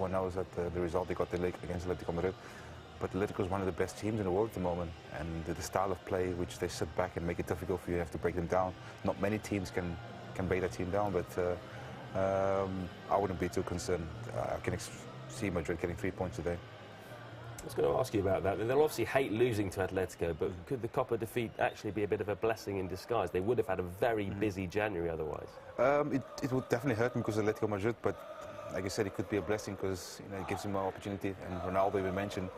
everyone knows that the result they got the league against Atletico Madrid. But Atletico is one of the best teams in the world at the moment, and the style of play, which they sit back and make it difficult for you, have to break them down. Not many teams can break that team down, but I wouldn't be too concerned. I can see Madrid getting 3 points today. I was going to ask you about that. They'll obviously hate losing to Atletico, but could the Copa defeat actually be a bit of a blessing in disguise? They would have had a very busy January otherwise. It would definitely hurt them because of Atletico Madrid, but like I said, it could be a blessing because it gives them more opportunity. And Ronaldo, we mentioned,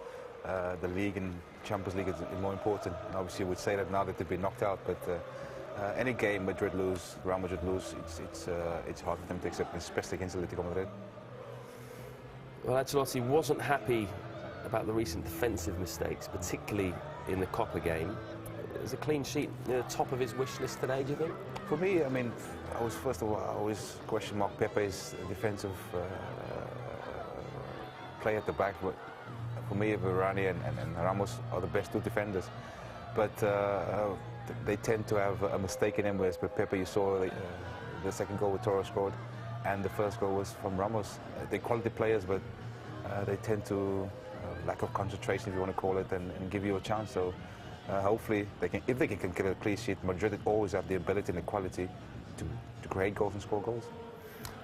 the league and Champions League is more important. And obviously, you would say that now that they've been knocked out, but any game Madrid lose, Real Madrid lose, it's hard for them to accept, especially against Atletico Madrid. Well, Ancelotti wasn't happy about the recent defensive mistakes, particularly in the Copa game. Is a clean sheet near the top of his wish list today, do you think? For me, I mean, first of all, I always question Mark Pepe's defensive play at the back. But for me, Varane and Ramos are the best two defenders. But they tend to have a mistake in them, whereas with Pepe, you saw the second goal with Toro scored, and the first goal was from Ramos. They're quality players, but they tend to lack of concentration, if you want to call it, and give you a chance. So hopefully, if they can get a clean sheet, Madrid always have the ability and the quality to create goals and score goals.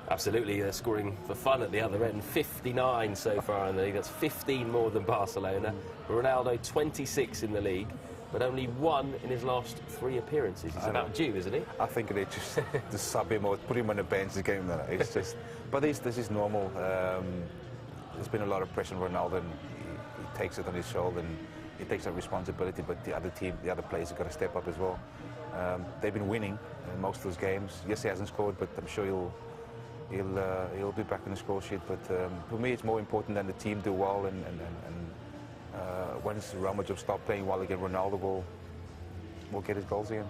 Absolutely, they're scoring for fun at the other end. 59 so far in the league. That's 15 more than Barcelona. Ronaldo 26 in the league, but only 1 in his last 3 appearances. He's about due, isn't he? I think they just sub him or put him on the bench this game. It's just, but this is normal. There's been a lot of pressure on Ronaldo, and he takes it on his shoulder and he takes that responsibility. But the other players have got to step up as well. They've been winning in most of those games. Yes, he hasn't scored, but I'm sure he'll be back in the score sheet. But for me, it's more important that the team do well, and once Real Madrid stop playing well again, Ronaldo will get his goals again.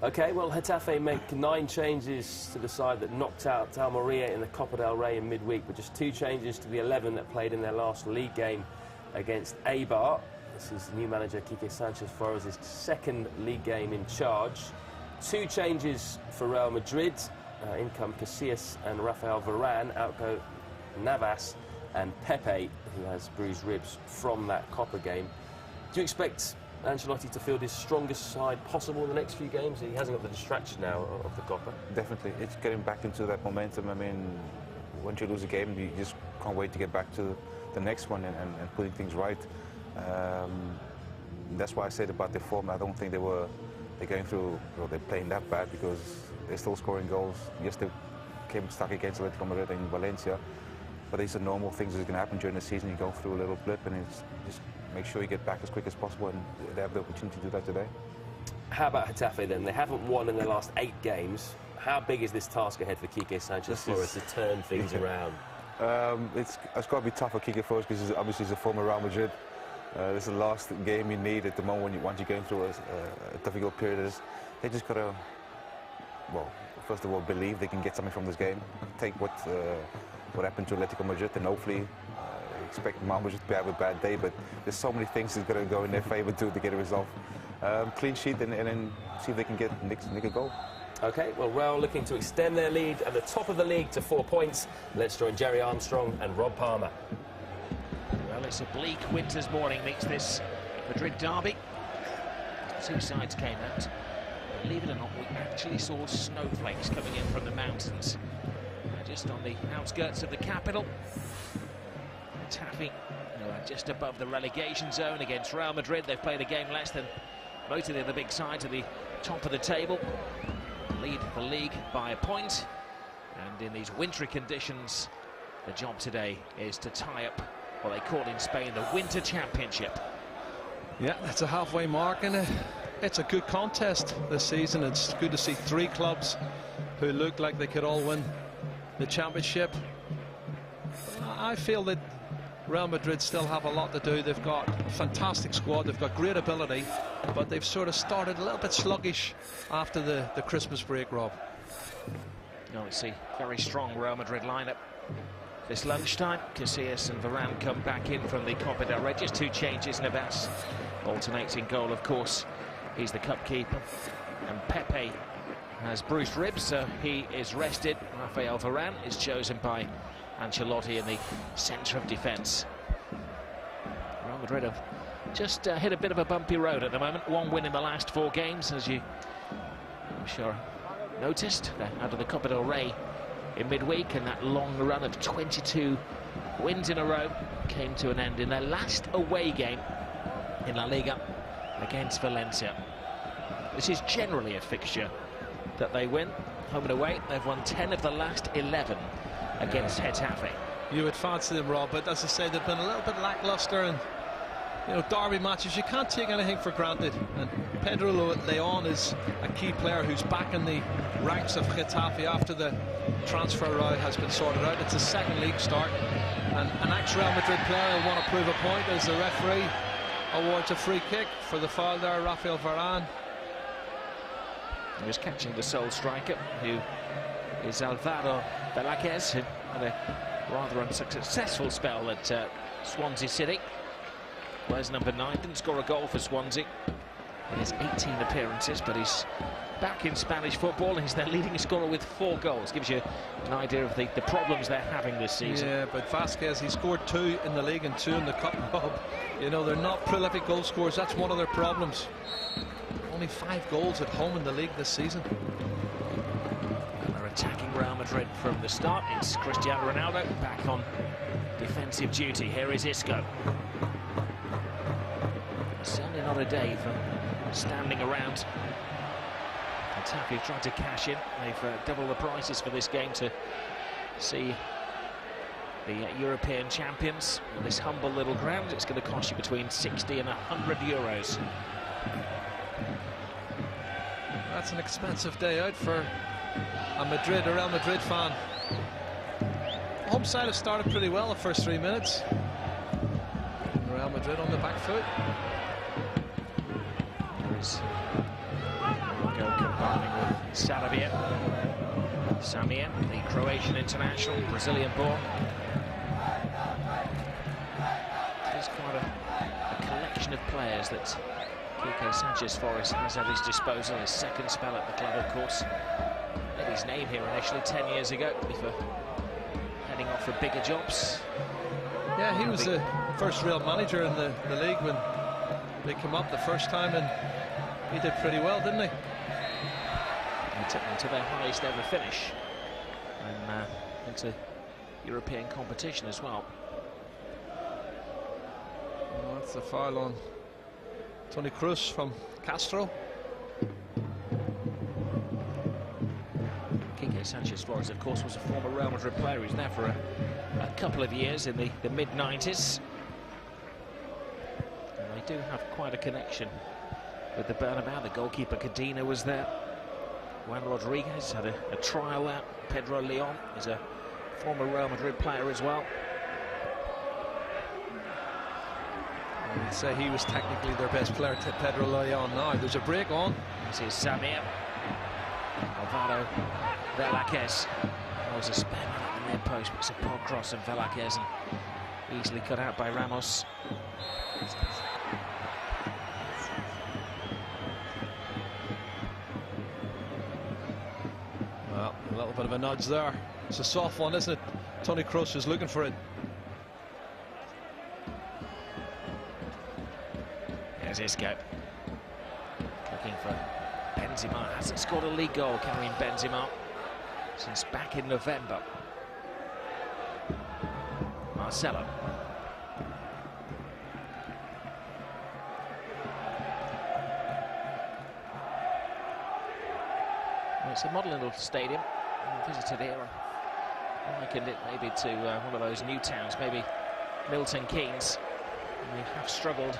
OK, well, Getafe make 9 changes to the side that knocked out Almeria in the Copa del Rey in midweek, but just 2 changes to the 11 that played in their last league game against Eibar. This is new manager Quique Sanchez Flores' second league game in charge. 2 changes for Real Madrid. In come Casillas and Rafael Varane. Out go Navas and Pepe, who has bruised ribs from that Copa game. Do you expect Ancelotti to field his strongest side possible in the next few games? He hasn't got the distraction now of the Copa. Definitely. It's getting back into that momentum. I mean, once you lose a game, you just can't wait to get back to the next one and putting things right. That's why I said about their form. I don't think they're playing that bad, because they're still scoring goals. Yes, they came stuck against Atletico Madrid in Valencia, but these are normal things that are going to happen during the season. You go through a little blip, and it's just make sure you get back as quick as possible, and they have the opportunity to do that today. How about Getafe then? They haven't won in their last 8 games. How big is this task ahead for Quique Sanchez Flores to turn things around? It's got to be tough for Quique Flores, because obviously he's a former Real Madrid. This is the last game you need at the moment once you're going through a difficult period. They just got to, well, first of all, believe they can get something from this game. Take what happened to Atletico Madrid, and hopefully expect Madrid to have a bad day. But there's so many things that's going to go in their favour to get a result. Clean sheet, and then see if they can nick a goal. OK, well, Real looking to extend their lead at the top of the league to 4 points. Let's join Jerry Armstrong and Rob Palmer. Well, it's a bleak winter's morning meets this Madrid derby. 2 sides came out. Believe it or not, we actually saw snowflakes coming in from the mountains. Just on the outskirts of the capital. Getafe, just above the relegation zone against Real Madrid. They've played a game less than most of the other big sides at the top of the table. Lead the league by a point. And in these wintry conditions, the job today is to tie up what they call in Spain the Winter Championship. Yeah, that's a halfway mark, and it's a good contest this season. It's good to see 3 clubs who look like they could all win the championship. I feel that Real Madrid still have a lot to do. They've got a fantastic squad, they've got great ability, but they've sort of started a little bit sluggish after the Christmas break, Rob. No, it's a very strong Real Madrid lineup. This lunchtime, Casillas and Varane come back in from the Copa del Rey. Just 2 changes. Navas alternating goal, of course. He's the cup keeper. And Pepe has bruised ribs, so he is rested. Rafael Varane is chosen by Ancelotti in the centre of defence. Real Madrid have just hit a bit of a bumpy road at the moment. One win in the last 4 games, as you, I'm sure, noticed. They're out of the Copa del Rey in midweek, and that long run of 22 wins in a row came to an end in their last away game in La Liga against Valencia. This is generally a fixture that they win, home and away. They've won 10 of the last 11 against Getafe. You would fancy them, Rob, but as I say, they've been a little bit lacklustre, and you know, derby matches, you can't take anything for granted. And Pedro Leon is a key player who's back in the ranks of Getafe after the transfer route has been sorted out. It's a second league start, and an ex-Real Madrid player will want to prove a point as the referee awards a free kick for the foul there, Rafael Varane. He was catching the sole striker, who is Alvaro Velázquez, who had a rather unsuccessful spell at Swansea City. Where's number 9? Didn't score a goal for Swansea in his 18 appearances, but he's back in Spanish football. He's their leading scorer with 4 goals. Gives you an idea of the problems they're having this season. Yeah, but Vasquez, he scored 2 in the league and 2 in the cup, Rob. You know, they're not prolific goal scorers. That's one of their problems. Only 5 goals at home in the league this season. And they're attacking Real Madrid from the start. It's Cristiano Ronaldo back on defensive duty. Here is Isco. Certainly not a day for standing around. Getafe tried to cash in. They've doubled the prices for this game to see the European champions on this humble little ground. It's going to cost you between 60 and 100 euros. That's an expensive day out for a Real Madrid fan. Home side have started pretty well the first 3 minutes. Real Madrid on the back foot. There's Marco combining with Sarabia. Samir, the Croatian international, Brazilian-born. There's quite a collection of players that Quique Sanchez-Flores has at his disposal. His second spell at the club, of course. Made his name here initially 10 years ago before heading off for bigger jobs. Yeah, he was the first real manager in the league when they came up the first time, and he did pretty well, didn't he? He took them to their highest ever finish, and into European competition as well. Well, that's the foul on Toni Kroos from Castro. Quique Sanchez-Flores, of course, was a former Real Madrid player. He was there for a couple of years in the mid-90s. And they do have quite a connection with the Bernabeu. The goalkeeper Cadena was there. Juan Rodriguez had a trial there. Pedro Leon is a former Real Madrid player as well. I would say he was technically their best player, Pedro Leon. Now there's a break on. This is Samir. Alvaro Velázquez. That was a spare man at the near post, but it's a poor cross, and Velázquez easily cut out by Ramos. Well, a little bit of a nudge there. It's a soft one, isn't it? Toni Kroos is looking for it. There's Isco. Looking for Benzema. Hasn't scored a league goal, Karim Benzema, since back in November. Marcelo. Well, it's a model little stadium. I visited here and likened it maybe to one of those new towns, maybe Milton Keynes. And they have struggled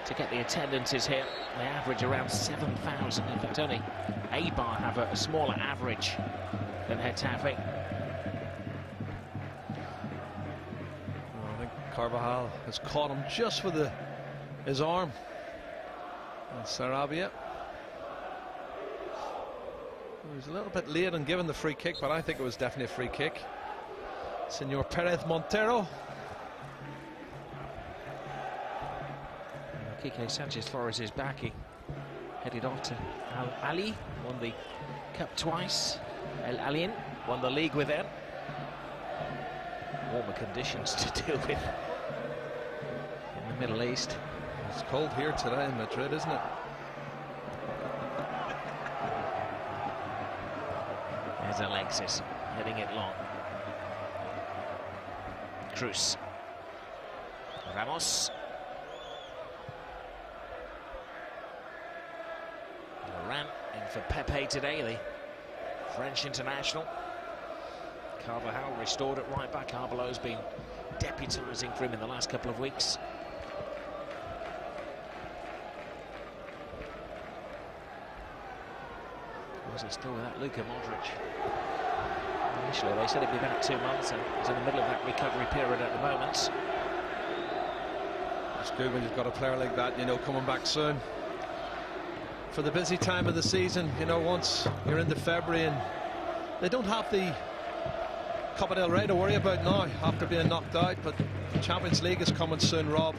to get the attendances here. They average around 7,000. In fact, only Eibar have a smaller average than Getafe. I think Carvajal has caught him just with his arm. And Sarabia. He was a little bit late in giving the free kick, but I think it was definitely a free kick. Senor Perez Montero. Quique Sanchez-Flores is back. He headed off to Al Ali, won the cup twice. El Alien won the league with them. warmer conditions to deal with in the Middle East. It's cold here today in Madrid, isn't it? There's Alexis heading it long. Cruz. Ramos. Ran in for Pepe today, the French international. Carvajal restored at right back. Arbelo's been deputising for him in the last couple of weeks. Was it still without Luka Modric? Initially they said it'd be about 2 months, and he's in the middle of that recovery period at the moment. It's good when you've got a player like that, you know, coming back soon. For the busy time of the season, you know, once you're into February, and they don't have the Copa del Rey to worry about now after being knocked out, but the Champions League is coming soon, Rob,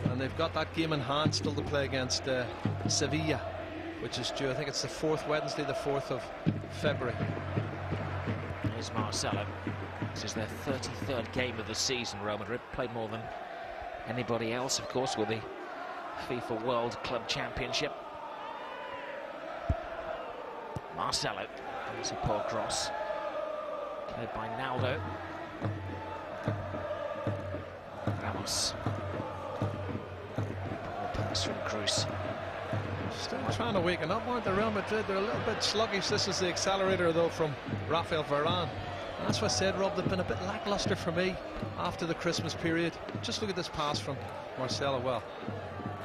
and they've got that game in hand still to play against Sevilla, which is due, I think it's the 4th Wednesday, the 4th of February. Here's Marcelo. This is their 33rd game of the season. Real Madrid played more than anybody else, of course, with the FIFA World Club Championship. Marcelo. There's a poor cross. Played by Naldo. Ramos. Ball pass from Cruz. Still trying to waken up, aren't they, Real Madrid? They're a little bit sluggish. This is the accelerator, though, from Rafael Varane. And that's what I said, Rob, they've been a bit lacklustre for me after the Christmas period. Just look at this pass from Marcelo. Well,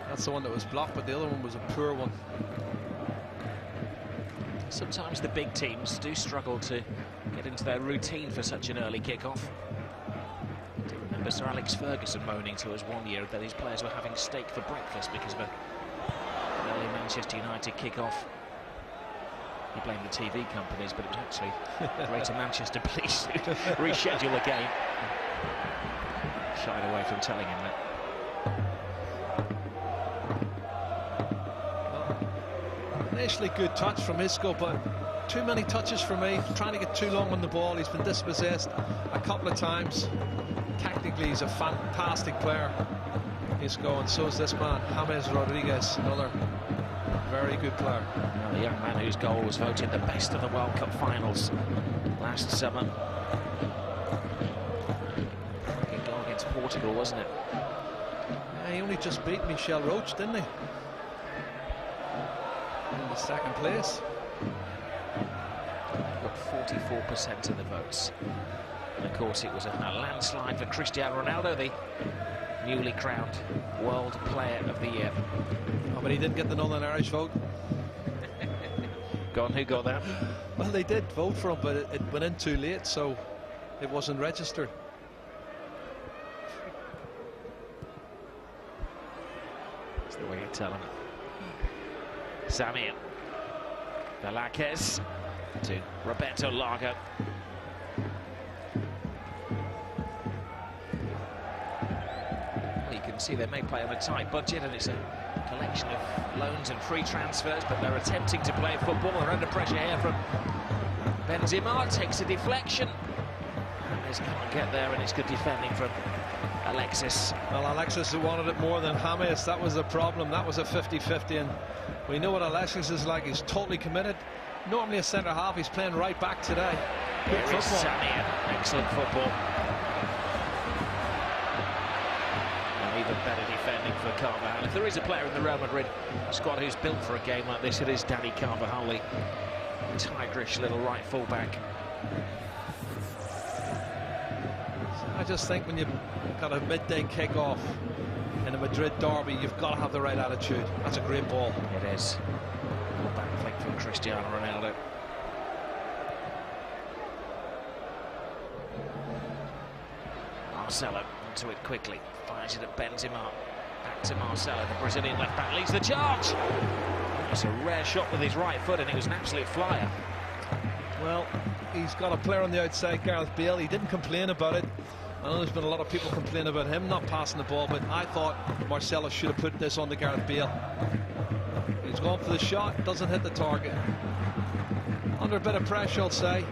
that's the one that was blocked, but the other one was a poor one. Sometimes the big teams do struggle to get into their routine for such an early kick-off. I remember Sir Alex Ferguson moaning to us one year that his players were having steak for breakfast because of an early Manchester United kick-off. He blamed the TV companies, but it was actually Greater Manchester Police who reschedule the game. Shied away from telling him that. Initially good touch from Isco, but too many touches for me. Trying to get too long on the ball. He's been dispossessed a couple of times. Tactically, he's a fantastic player, Isco, and so is this man, James Rodriguez, another very good player. Well, the young man whose goal was voted the best of the World Cup finals last summer. Cracking goal against Portugal, wasn't it? Yeah, he only just beat Michel Roach, didn't he? In the second place. Got 44% of the votes. And of course it was a landslide for Cristiano Ronaldo, the newly crowned World Player of the Year. Oh, but he didn't get the Northern Irish vote. Go on, who got that? Well, they did vote for him, but it went in too late, so it wasn't registered. That's the way you tell him. Samir. Velázquez to Roberto Largo. Well, you can see they may play on a tight budget, and it's a collection of loans and free transfers, but they're attempting to play football. They're under pressure here from Benzema. Takes a deflection. James can't get there, and it's good defending from Alexis. Well, Alexis wanted it more than James. That was the problem. That was a 50-50, and we know what Alexis is like. He's totally committed. Normally a centre-half. He's playing right back today. Good Here is football. Samir. Excellent football. And even better defending for Carvajal. If there is a player in the Real Madrid squad who's built for a game like this, it is Dani Carvajal, the tigerish little right full-back. I just think when you've got a midday kick-off in a Madrid derby, you've got to have the right attitude. That's a great ball. It is. Good back flick from Cristiano Ronaldo. Marcelo into it quickly. Fires it at Benzema. Back to Marcelo. The Brazilian left back leads the charge. It's a rare shot with his right foot, and it was an absolute flyer. Well, he's got a player on the outside, Gareth Bale. He didn't complain about it. I know there's been a lot of people complaining about him not passing the ball, but I thought Marcelo should have put this on to Gareth Bale. He's going for the shot, doesn't hit the target. Under a bit of pressure, I'll say.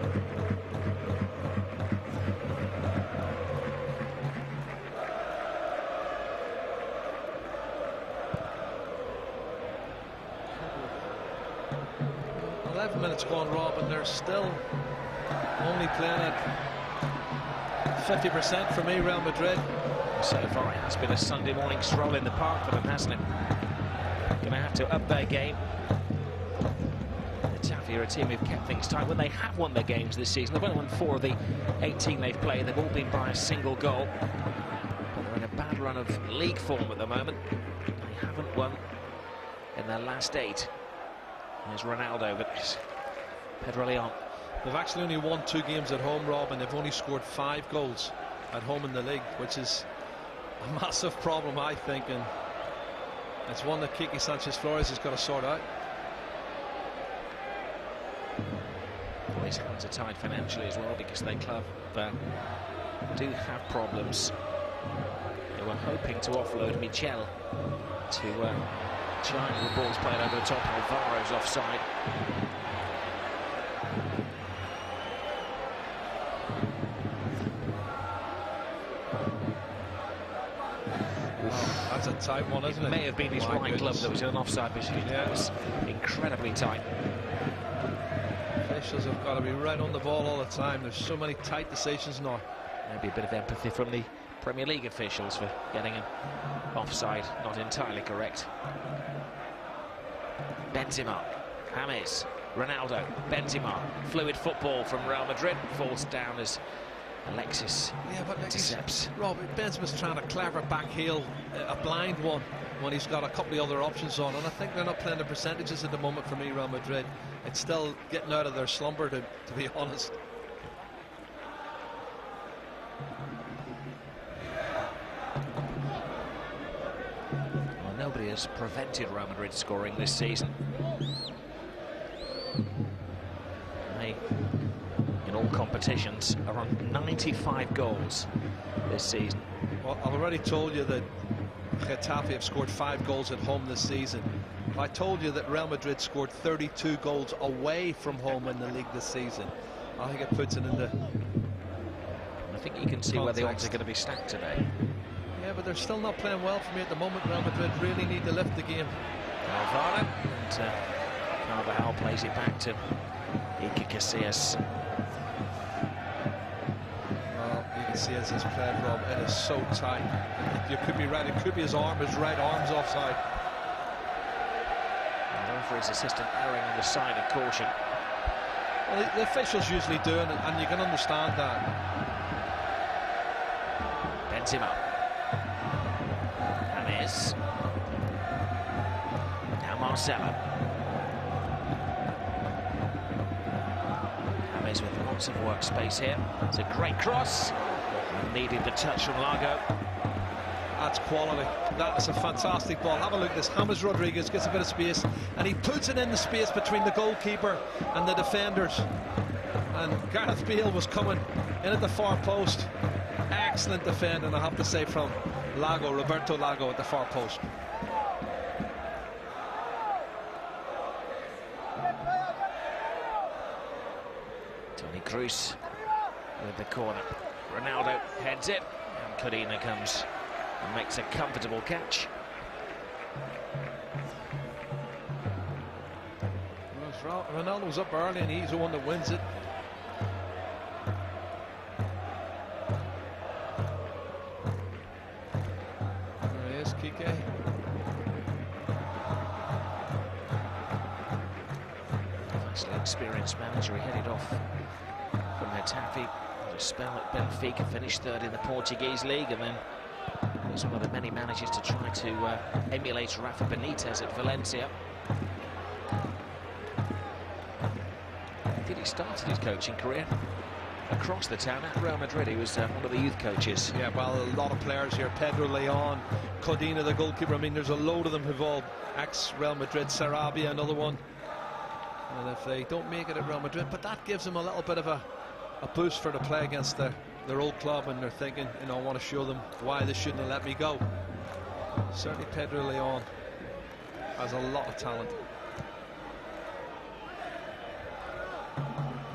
5 minutes gone, Rob, and they're still only playing at 50% for me, Real Madrid. So far, it's been a Sunday morning stroll in the park for them, hasn't it? Going to have to up their game. Getafe are a team who've kept things tight. When they have won their games this season, they've only won 4 of the 18 they've played. They've all been by a single goal. But they're in a bad run of league form at the moment. They haven't won in their last 8. There's Ronaldo, but it's Pedro Leon. They've actually only won 2 games at home, Rob, and they've only scored 5 goals at home in the league, which is a massive problem, I think, and it's one that Kiki Sanchez-Flores has got to sort out. Well, his hands are tied financially as well, because their club do have problems. They were hoping to offload Michel to China. The ball's played over the top. Alvaro's offside. That's a tight one, isn't it? It may have been his right glove that was in an offside position. Yeah. That was incredibly tight. Officials have got to be right on the ball all the time. There's so many tight decisions now. Maybe a bit of empathy from the Premier League officials for getting an offside not entirely correct. Benzema, James, Ronaldo, Benzema. Fluid football from Real Madrid, falls down as Alexis intercepts. Rob, Benzema's trying a clever back heel, a blind one, when he's got a couple of other options on, and I think they're not playing the percentages at the moment for me, Real Madrid. It's still getting out of their slumber, to be honest. Well, nobody has prevented Real Madrid scoring this season. They, in all competitions, are on 95 goals this season. Well, I've already told you that Getafe have scored 5 goals at home this season. I told you that Real Madrid scored 32 goals away from home in the league this season. I think it puts it in the... I think you can see where the odds are going to be stacked today. Yeah, but they're still not playing well for me at the moment. Real Madrid really need to lift the game. Alvaro, and Carvajal plays it back to Iker Casillas. Well, you can see as he's played, Rob, it is so tight. You could be right, it could be his arm, his right arm's offside. And the referee's assistant erring on the side of caution. Well, the officials usually do, and you can understand that. Benzema. James. Now Marcelo. James with lots of workspace here. It's a great cross. Needed the touch from Lago. That's quality. That is a fantastic ball. Have a look at this. James Rodriguez gets a bit of space, and he puts it in the space between the goalkeeper and the defenders. And Gareth Bale was coming in at the far post. Excellent defending, I have to say, from Lago, Roberto Lago at the far post. Toni Kroos with the corner. Ronaldo heads it, and Codina comes and makes a comfortable catch. Ronaldo's up early, and he's the one that wins it. There he is, Kike. Nicely experienced manager. He headed off from Getafe, had a spell at Benfica, finished 3rd in the Portuguese league, and then was one of the many managers to try to emulate Rafa Benitez at Valencia. He started his coaching career across the town at Real Madrid. He was one of the youth coaches. Yeah, well, a lot of players here. Pedro Leon, Codina, the goalkeeper. I mean, there's a load of them who've all ex-Real Madrid. Sarabia, another one. And if they don't make it at Real Madrid, but that gives them a little bit of a boost for the play against their old club, and they're thinking, you know, I want to show them why they shouldn't have let me go. Certainly Pedro Leon has a lot of talent.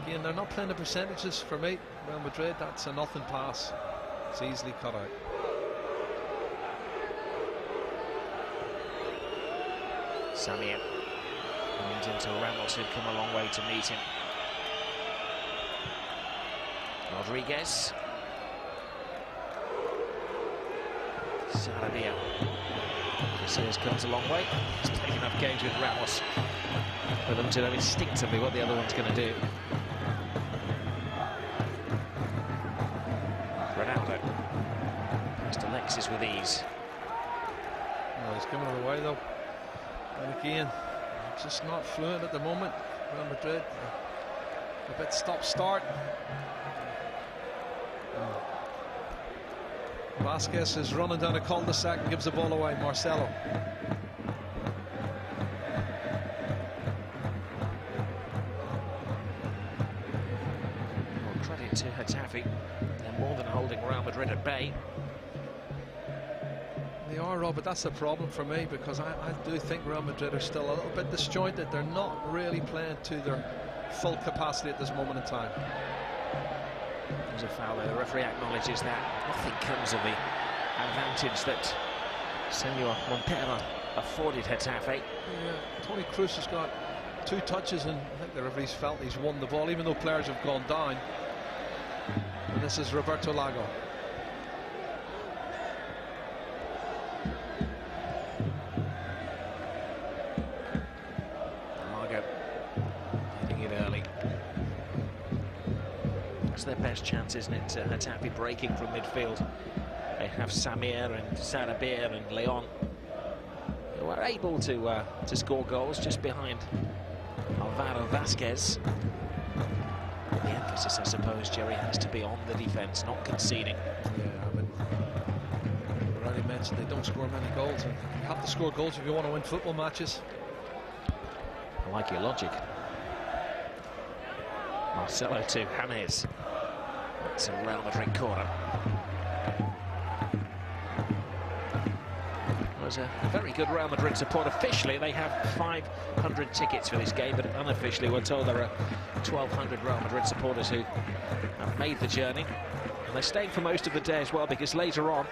Again, they're not playing the percentages for me. Real Madrid, that's a nothing pass. It's easily cut out. Samir. And into Ramos, who'd come a long way to meet him. Rodriguez. Sarabia. Casillas comes a long way. He's taken enough games with Ramos for them to know instinctively what the other one's going to do. Ronaldo. Past Alexis with ease. Oh, he's giving it away though. And again, just not fluent at the moment. Real Madrid, a bit stop-start. Vasquez is running down a cul-de-sac and gives the ball away. Marcelo. Well, credit to Getafe. They're more than holding Real Madrid at bay. They are, Rob, but that's a problem for me because I do think Real Madrid are still a little bit disjointed. They're not really playing to their full capacity at this moment in time. There's a foul there. The referee acknowledges that. Nothing comes of the advantage that Senor Montero afforded Getafe. Yeah, Toni Kroos has got 2 touches and I think the referee's felt he's won the ball even though players have gone down. And this is Roberto Lago. Lago hitting it early. That's their best chance, isn't it? Getafe breaking from midfield. They have Samir and Sarabia and Leon, who are able to score goals just behind Alvaro Vasquez. The emphasis, I suppose, Jerry, has to be on the defence, not conceding. Yeah, I mean, I already mentioned they don't score many goals. And you have to score goals if you want to win football matches. I like your logic. Marcelo to James. It's a Real Madrid corner. Was a very good Real Madrid support. Officially, they have 500 tickets for this game, but unofficially, we're told there are 1,200 Real Madrid supporters who have made the journey. And they're staying for most of the day as well, because later on,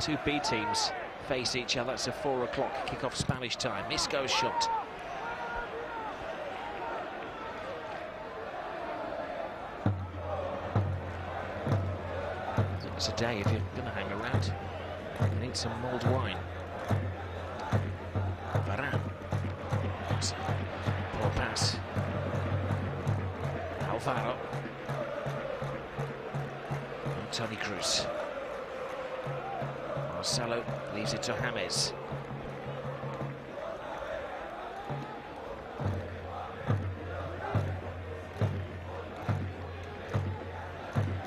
2 B teams face each other. It's a 4 o'clock kickoff Spanish time. Isco's shot. It's a day if you're going to hang around. You need some mulled wine. Varane. Poor pass. Alvaro. And Toni Kroos. Marcelo leaves it to James.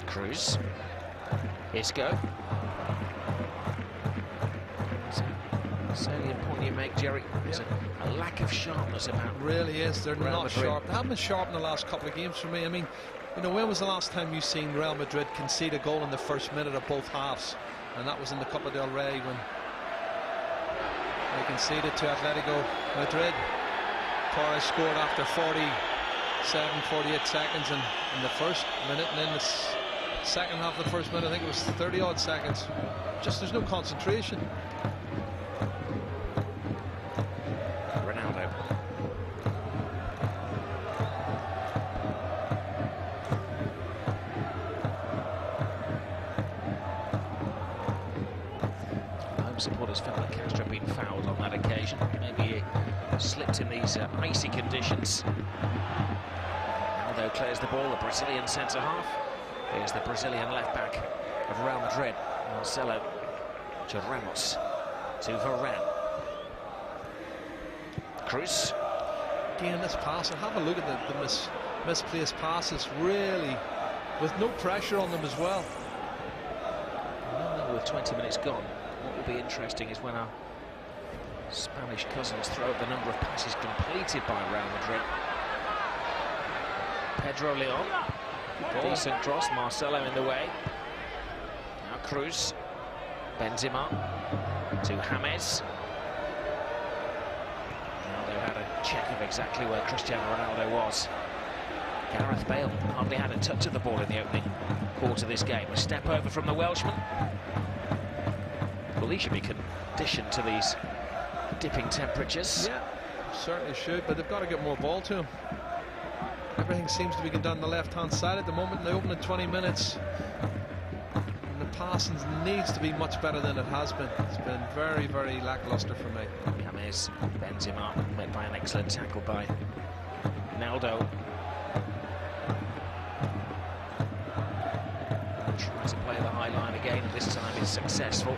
Kroos. Isco. Salient point you make, Jerry. There's a lack of sharpness about. Really is. They're Real not Madrid. sharp. They haven't been sharp in the last couple of games for me. I mean, you know, when was the last time you seen Real Madrid concede a goal in the first minute of both halves? And that was in the Copa del Rey when they conceded to Atletico Madrid. Torres scored after 48 seconds in the first minute, and then the second half of the first minute, I think it was 30-odd seconds. Just there's no concentration. Ronaldo. Home supporters felt that Castro had been fouled on that occasion. Maybe he slipped in these icy conditions. Ronaldo clears the ball, the Brazilian centre-half. Here's the Brazilian left-back of Real Madrid. Marcelo to Ramos to Varane. Kroos. Again, this pass, and have a look at the misplaced passes, really, with no pressure on them as well. With 20 minutes gone, what will be interesting is when our Spanish cousins throw up the number of passes completed by Real Madrid. Pedro Leon. Decent cross, Marcelo in the way. Now Kroos. Benzema to James. Now they've had a check of exactly where Cristiano Ronaldo was. Gareth Bale hardly had a touch of the ball in the opening quarter of this game. A step over from the Welshman. Well, he should be conditioned to these dipping temperatures. Yeah, certainly should, but they've got to get more ball to him. Everything seems to be done on the left-hand side at the moment in the opening 20 minutes. And the passing needs to be much better than it has been. It's been very, very lackluster for me. James bends him up, met by an excellent tackle by Naldo. Tries to play the high line again, and this time is successful.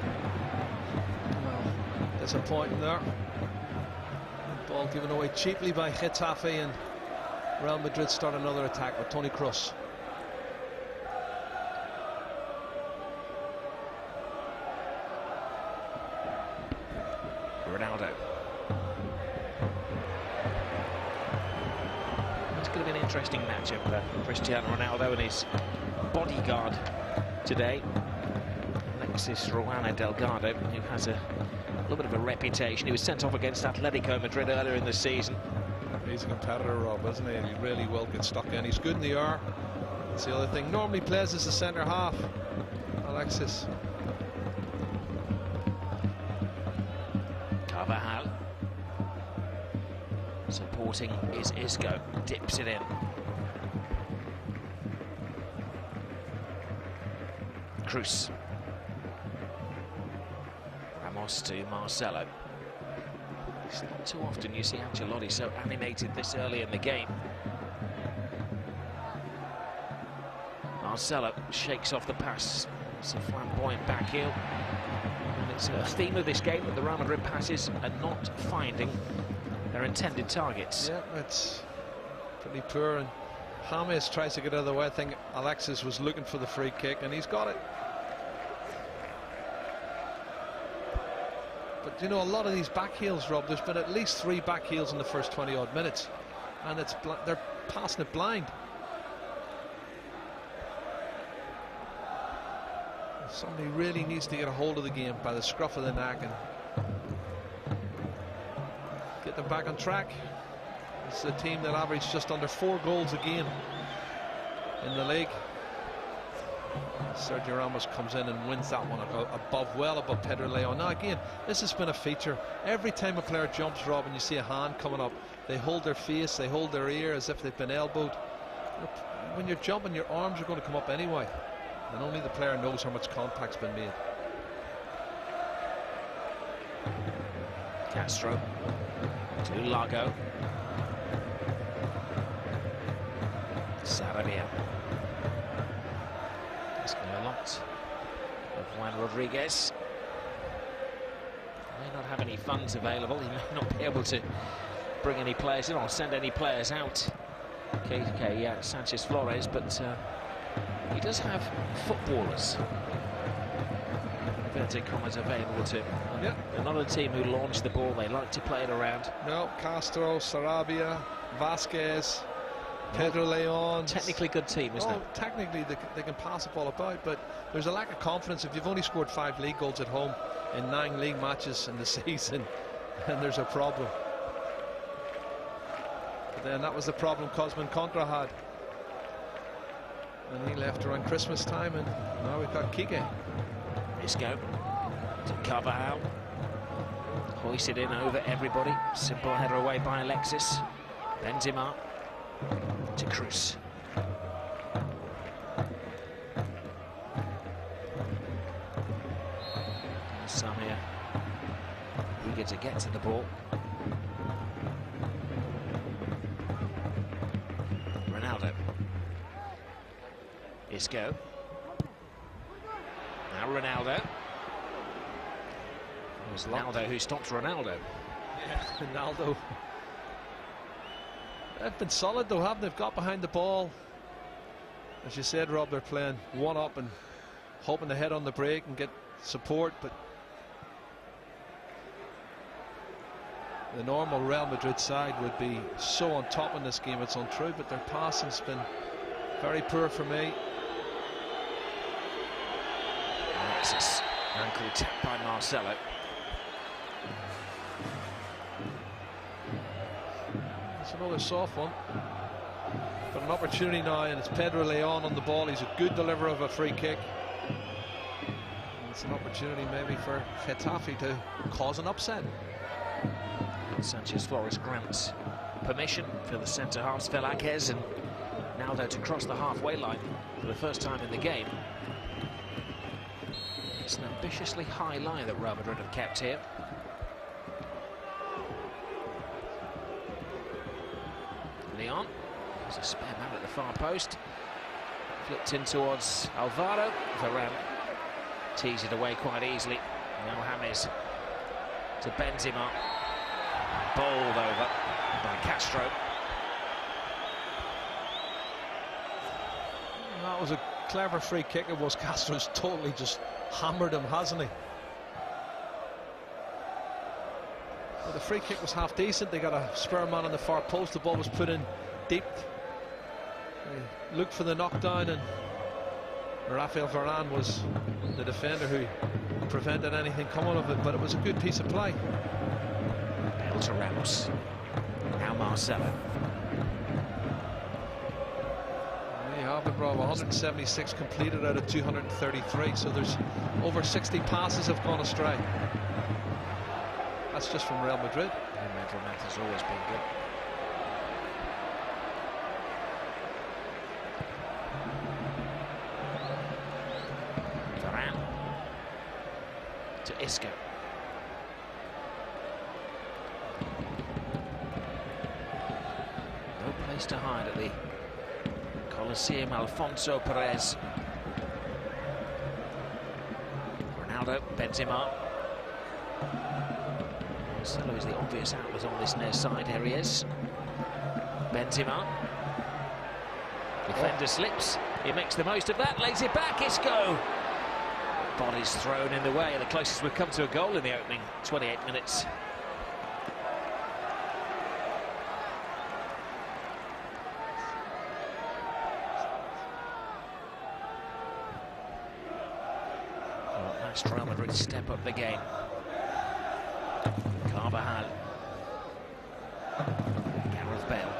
Well, disappointing there. Ball given away cheaply by Getafe, and Real Madrid start another attack with Toni Kroos. Ronaldo. It's going to be an interesting matchup for Cristiano Ronaldo and his bodyguard today, Alexis Delgado, who has a little bit of a reputation. He was sent off against Atletico Madrid earlier in the season. He's a competitor, Rob, isn't he? And he really will get stuck in. He's good in the air. That's the other thing. Normally plays as a centre half, Alexis. Carvajal. Supporting is Isco. Dips it in. Cruz. Ramos to Marcelo. It's not too often you see Ancelotti so animated this early in the game. Marcelo shakes off the pass. It's a flamboyant back heel. And it's a theme of this game that the Real Madrid passes are not finding their intended targets. Yeah, it's pretty poor. And James tries to get out of the way. I think Alexis was looking for the free kick, and he's got it. But you know, a lot of these back heels, Rob, there's been at least 3 back heels in the first 20-odd minutes, and they're passing it blind. Somebody really needs to get a hold of the game by the scruff of the neck and get them back on track. It's a team that averaged just under 4 goals a game in the league. Sergio Ramos comes in and wins that one well above Pedro Leon. Now again, this has been a feature. Every time a player jumps, Rob, and you see a hand coming up, they hold their face, they hold their ear as if they've been elbowed. When you're jumping, your arms are going to come up anyway, and only the player knows how much contact's been made. Castro to Lago. Sarabia. Asking a lot of Juan Rodriguez. May not have any funds available. He may not be able to bring any players in or send any players out. Okay, Sanchez Flores, but he does have footballers. Inverted commas available to him. Yeah. Another team who launched the ball, they like to play it around. No, Castro, Sarabia, Vasquez, Pedro Leon. Technically good team, isn't it? Technically they can pass the ball about, but there's a lack of confidence. If you've only scored 5 league goals at home in 9 league matches in the season, then there's a problem. But then that was the problem Cosmin Contra had. And he left around Christmas time, and now we've got Kike. Isco to Carvajal. Hoisted in over everybody. Simple header away by Alexis. Bends him up to Cruz. Samir eager to get to the ball. Ronaldo. Isco. Now Ronaldo. It was Ronaldo who stopped Ronaldo. Yeah, Ronaldo. They've been solid though, haven't they? They've got behind the ball. As you said, Rob, they're playing one up and hoping to head on the break and get support, but the normal Real Madrid side would be so on top in this game, it's untrue, but their passing's been very poor for me. Alexis, ankle tap by Marcelo. It's another soft one, but an opportunity now, and it's Pedro Leon on the ball. He's a good deliverer of a free kick. And it's an opportunity maybe for Getafe to cause an upset. Sanchez Flores grants permission for the centre-halves, Velázquez and Naldo to cross the halfway line for the first time in the game. It's an ambitiously high line that Real Madrid have kept here. Leon, there's a spare man at the far post. Flipped in towards Alvaro. Varane tees it away quite easily. Now James to Benzema. Bowled over by Castro. That was a clever free kick. It was. Castro's totally just hammered him, hasn't he? Well, the free kick was half decent. They got a spare man on the far post. The ball was put in deep. They looked for the knockdown, and Rafael Varane was the defender who prevented anything coming of it, but it was a good piece of play. Bale to Ramos. Now Marcelo. There you have it, Rob. 176 completed out of 233, so there's over 60 passes have gone astray. That's just from Real Madrid. And mental math has always been good. Varane to Isco. No place to hide at the Coliseum. Alfonso Perez. Ronaldo, Benzema. Marcelo is the obvious outlet on this near side. Here he is. Benzema. Defender slips. He makes the most of that. Lays it back. Isco. Body's thrown in the way. The closest we've come to a goal in the opening 28 minutes. Well, that's Real Madrid step up the game. Carvajal. Gareth Bale.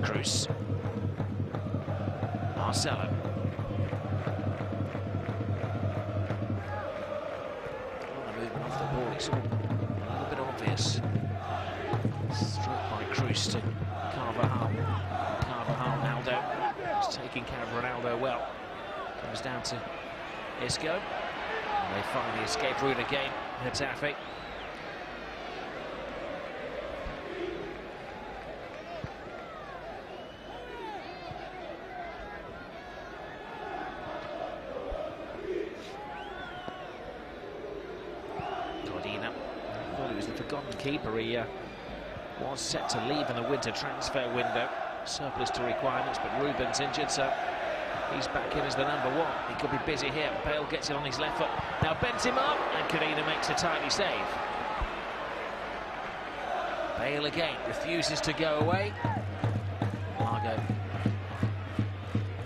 Cruz. Marcelo. The movement off the ball, it's all a little bit obvious. Struck by Cruz to Carvajal. Carvajal, Naldo. He's taking care of Ronaldo well. Comes down to Isco. And they find the escape route again, Getafe. Godina, I thought he was the forgotten keeper. He was set to leave in the winter transfer window. Surplus to requirements, but Ruben's injured, so he's back in as the number one. He could be busy here. Bale gets it on his left foot. Now Benzema, and Godina makes a timely save. Bale again refuses to go away. Margot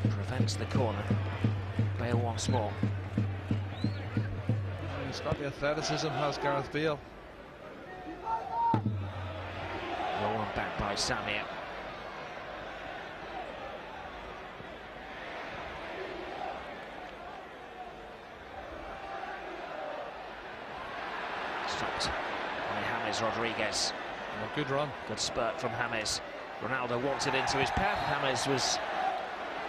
prevents the corner. Bale once more. He's got the athleticism, has Gareth Bale. Rolling back by Samir. Stopped by James Rodriguez. Oh, good run. Good spurt from James. Ronaldo wants it into his path. James was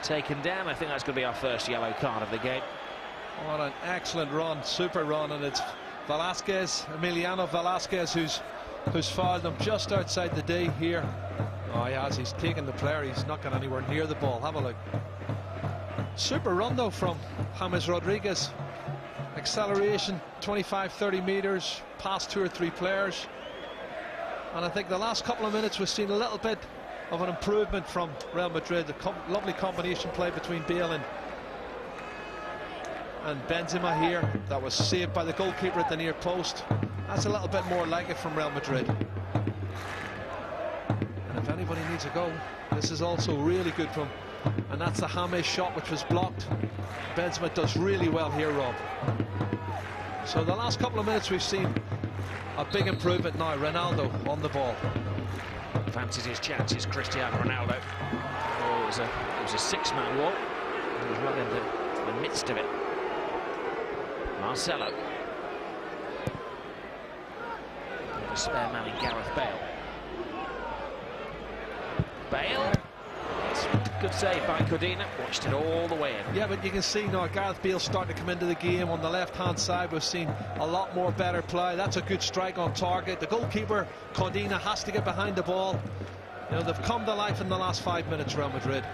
taken down. I think that's going to be our first yellow card of the game. What an excellent run, super run, and it's Velázquez, Emiliano Velázquez, who's fouled him just outside the D here. Oh, he has. He's taken the player. He's not going anywhere near the ball. Have a look. Super run though from James Rodriguez. Acceleration, 25-30 metres, past 2 or 3 players. And I think the last couple of minutes we've seen a little bit of an improvement from Real Madrid. A lovely combination play between Bale and Benzema here. That was saved by the goalkeeper at the near post. That's a little bit more like it from Real Madrid. And if anybody needs a goal, this is also really good from, and that's the James shot which was blocked. Benzema does really well here, Rob. So the last couple of minutes we've seen a big improvement now. Ronaldo on the ball. Fancies his chances, Cristiano Ronaldo. Oh, it was a six-man wall. He was right in the midst of it. Marcelo. The spare man in Gareth Bale. Bale. Good save by Codina. Watched it all the way in. Yeah, but you can see now Gareth Bale starting to come into the game. On the left-hand side, we've seen a lot more better play. That's a good strike on target. The goalkeeper, Codina, has to get behind the ball. You know, they've come to life in the last 5 minutes, Real Madrid.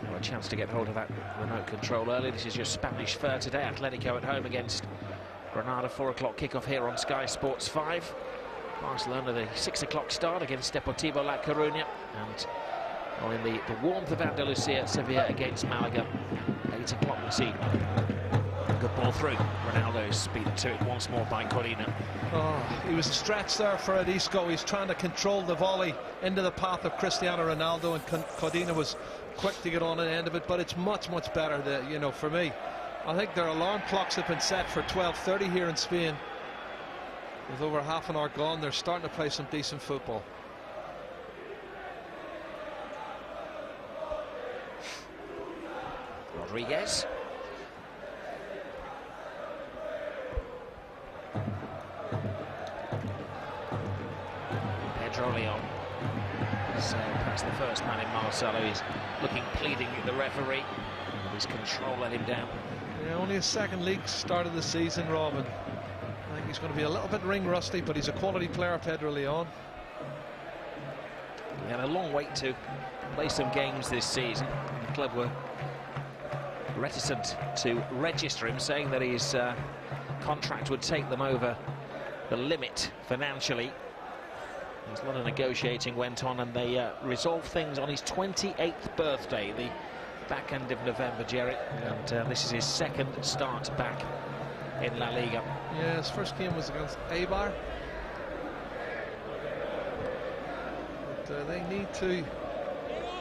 Well, a chance to get hold of that remote control early. This is your Spanish fur today. Atletico at home against Granada. 4 o'clock kickoff here on Sky Sports 5. Barcelona, the 6 o'clock start against Deportivo La Coruña, and well, in the warmth of Andalusia, Sevilla against Malaga. 8 o'clock this evening. Good ball through. Ronaldo's beaten to it once more by Codina. Oh, he was stretched there for Isco. He's trying to control the volley into the path of Cristiano Ronaldo, and Codina was quick to get on the end of it. But it's much better that, you know, for me, I think their alarm clocks have been set for 12:30 here in Spain. With over half an hour gone, they're starting to play some decent football. Rodriguez. Pedro Leon. So past the first man in Marcelo. He's looking pleading at the referee. His control let him down. Yeah, only his second league start of the season, Robin. I think he's going to be a little bit ring rusty, but he's a quality player, Pedro Leon. He had a long wait to play some games this season. The club were reticent to register him, saying that his contract would take them over the limit financially. A lot of negotiating went on, and they resolved things on his 28th birthday, the back end of November, Jerry. And this is his second start back in La Liga. Yeah, his first game was against Eibar. But they need to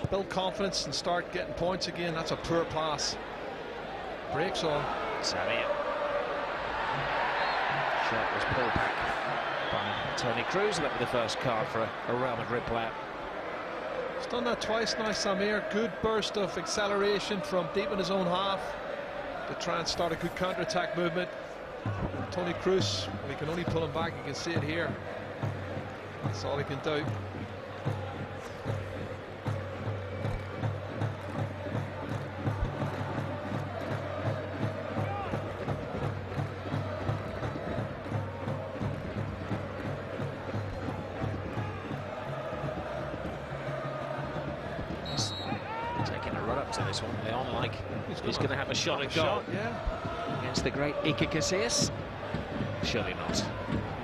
build confidence and start getting points again. That's a poor pass. Breaks on. Sarria. Shot was pulled back by Toni Kroos. That was the first card for a Real Madrid player. He's done that twice now, Samir. Good burst of acceleration from deep in his own half to try and start a good counter-attack movement. Toni Kroos, we can only pull him back. You can see it here. That's all he can do. Taking a run up to this one, Leon, like he's going to have a shot at goal. Yeah. Against the great Iker Casillas. Surely not.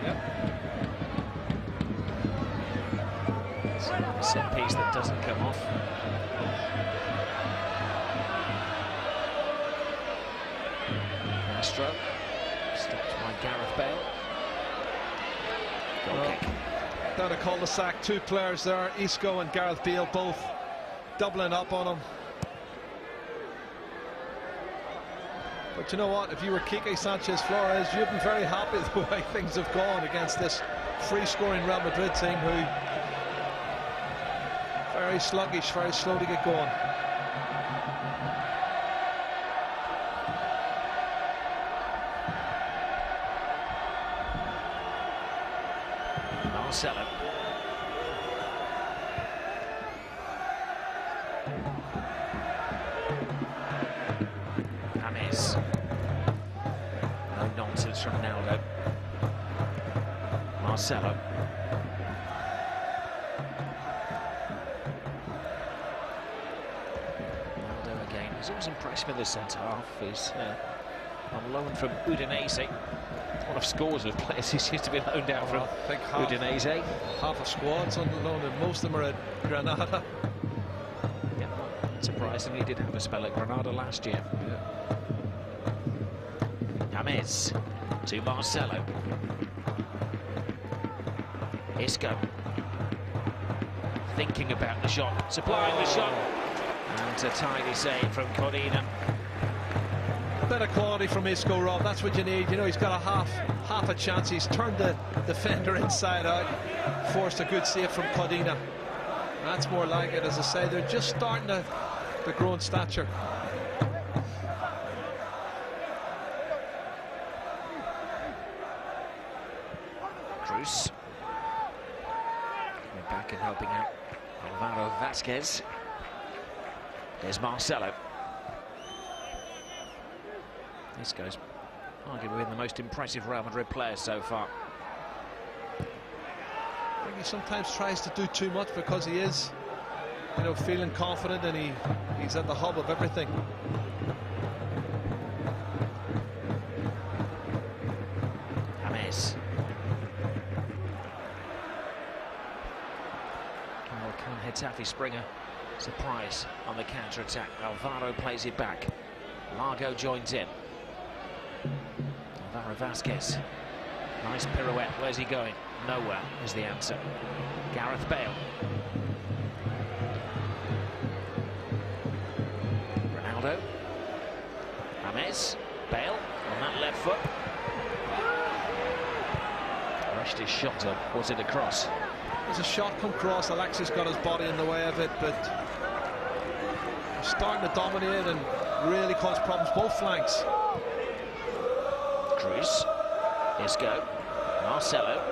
Yep. It's a set piece that doesn't come off. Castro stopped by Gareth Bale. Goal kick. Down a cul-de-sac, 2 players there, Isco and Gareth Bale, both doubling up on him. But you know what, if you were Quique Sanchez Flores, you'd be very happy the way things have gone against this free-scoring Real Madrid team, who very sluggish, very slow to get going. Marcelo. James. No nonsense from Ronaldo. Marcelo. Ronaldo again. He's always impressed with the centre half. He's on loan from Udinese. One of scores of players who seems to be loaned out from Udinese. Half a squad's on the loan, and most of them are at Granada. Yeah, surprisingly, he did have a spell at Granada last year. Yeah. James to Marcelo. Isco thinking about the shot, supplying the shot, and a tidy save from Codina. A bit of quality from Isco, Rob. That's what you need. You know, he's got a half a chance. He's turned the defender inside out, forced a good save from Codina. That's more like it. As I say, they're just starting to grow in stature. Cruz. Coming back and helping out Alvaro Vasquez. There's Marcelo. This guy's arguably been the most impressive Real Madrid player so far. I think he sometimes tries to do too much because he is, you know, feeling confident, and he's at the hub of everything. James. Well, can Getafe spring a surprise on the counter-attack? Alvaro plays it back. Largo joins in. Alvaro Vasquez. Nice pirouette. Where's he going? Nowhere is the answer. Gareth Bale. Ronaldo. James. Bale on that left foot. Rushed his shot up. Was it a cross? There's a shot come cross. Alexis got his body in the way of it, but starting to dominate and really cause problems both flanks. Cruz. Isco. Marcelo.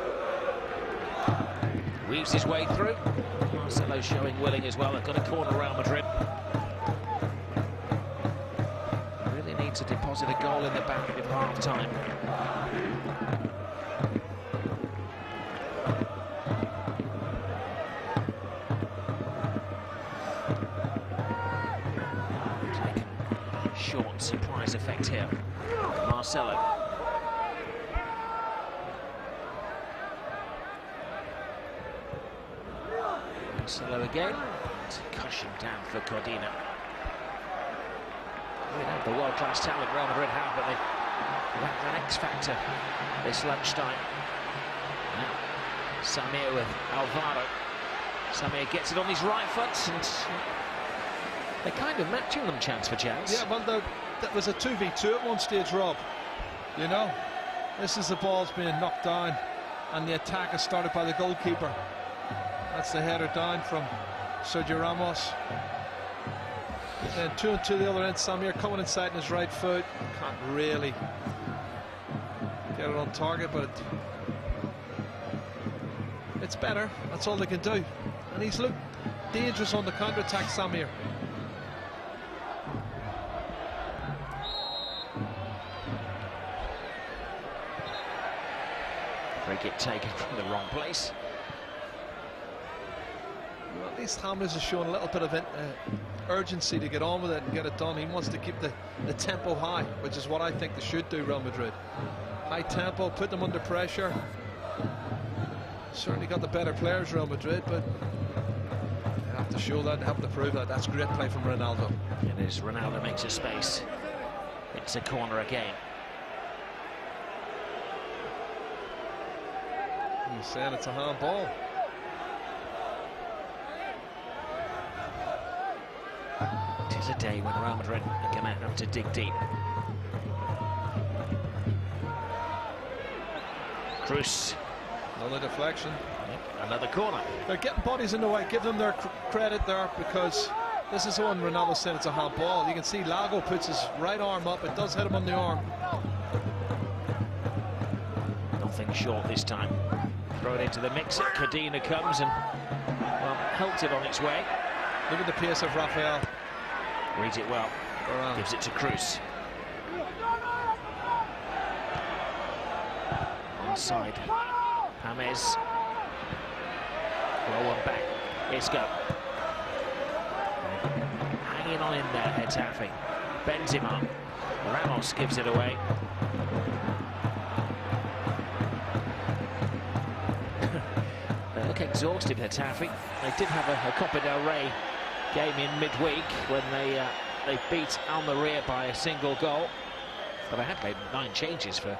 Weaves his way through. Marcelo showing willing as well. They've got a corner Real Madrid. Really need to deposit a goal in the back of half-time. Short surprise effect here. Marcelo. Marcelo again. Cushion down for Cordina. We have the world-class talent Real Madrid have, but they lack that X factor this lunchtime. Now, Samir with Alvaro. Samir gets it on his right foot, and they're kind of matching them chance for chance. Yeah, well, that was a 2v2 at one stage, Rob. You know, this is the ball's being knocked down, and the attack is started by the goalkeeper. That's the header down from Sergio Ramos. Then 2-2 the other end. Samir coming inside on his right foot. Can't really get it on target, but it's better. That's all they can do. And he's looked dangerous on the counter-attack, Samir. Free kick taken from the wrong place. Well, at least James has shown a little bit of urgency to get on with it and get it done. He wants to keep the tempo high, which is what I think they should do, Real Madrid. High tempo, put them under pressure. Certainly got the better players, Real Madrid, but they have to show that, they have to prove that. That's great play from Ronaldo. It is. Ronaldo makes a space. It's a corner again. He's saying it's a handball. It is a day when Real Madrid are going to have to dig deep. Cruz. Another deflection. Yep, another corner. They're getting bodies in the way. Give them their credit there, because this is the one Ronaldo said it's a handball. You can see Lago puts his right arm up. It does hit him on the arm. Nothing short this time. Throw it into the mix. Cordina comes and, well, helped it on its way. Look at the pace of Rafael. Reads it well. Gives it to Cruz. Onside. James. Roll one back. Isco. Hanging on in there, Getafe. Benzema. Ramos gives it away. They look exhausted, Getafe. They did have a Copa del Rey game in midweek when they beat Almeria by a single goal. But they had made 9 changes for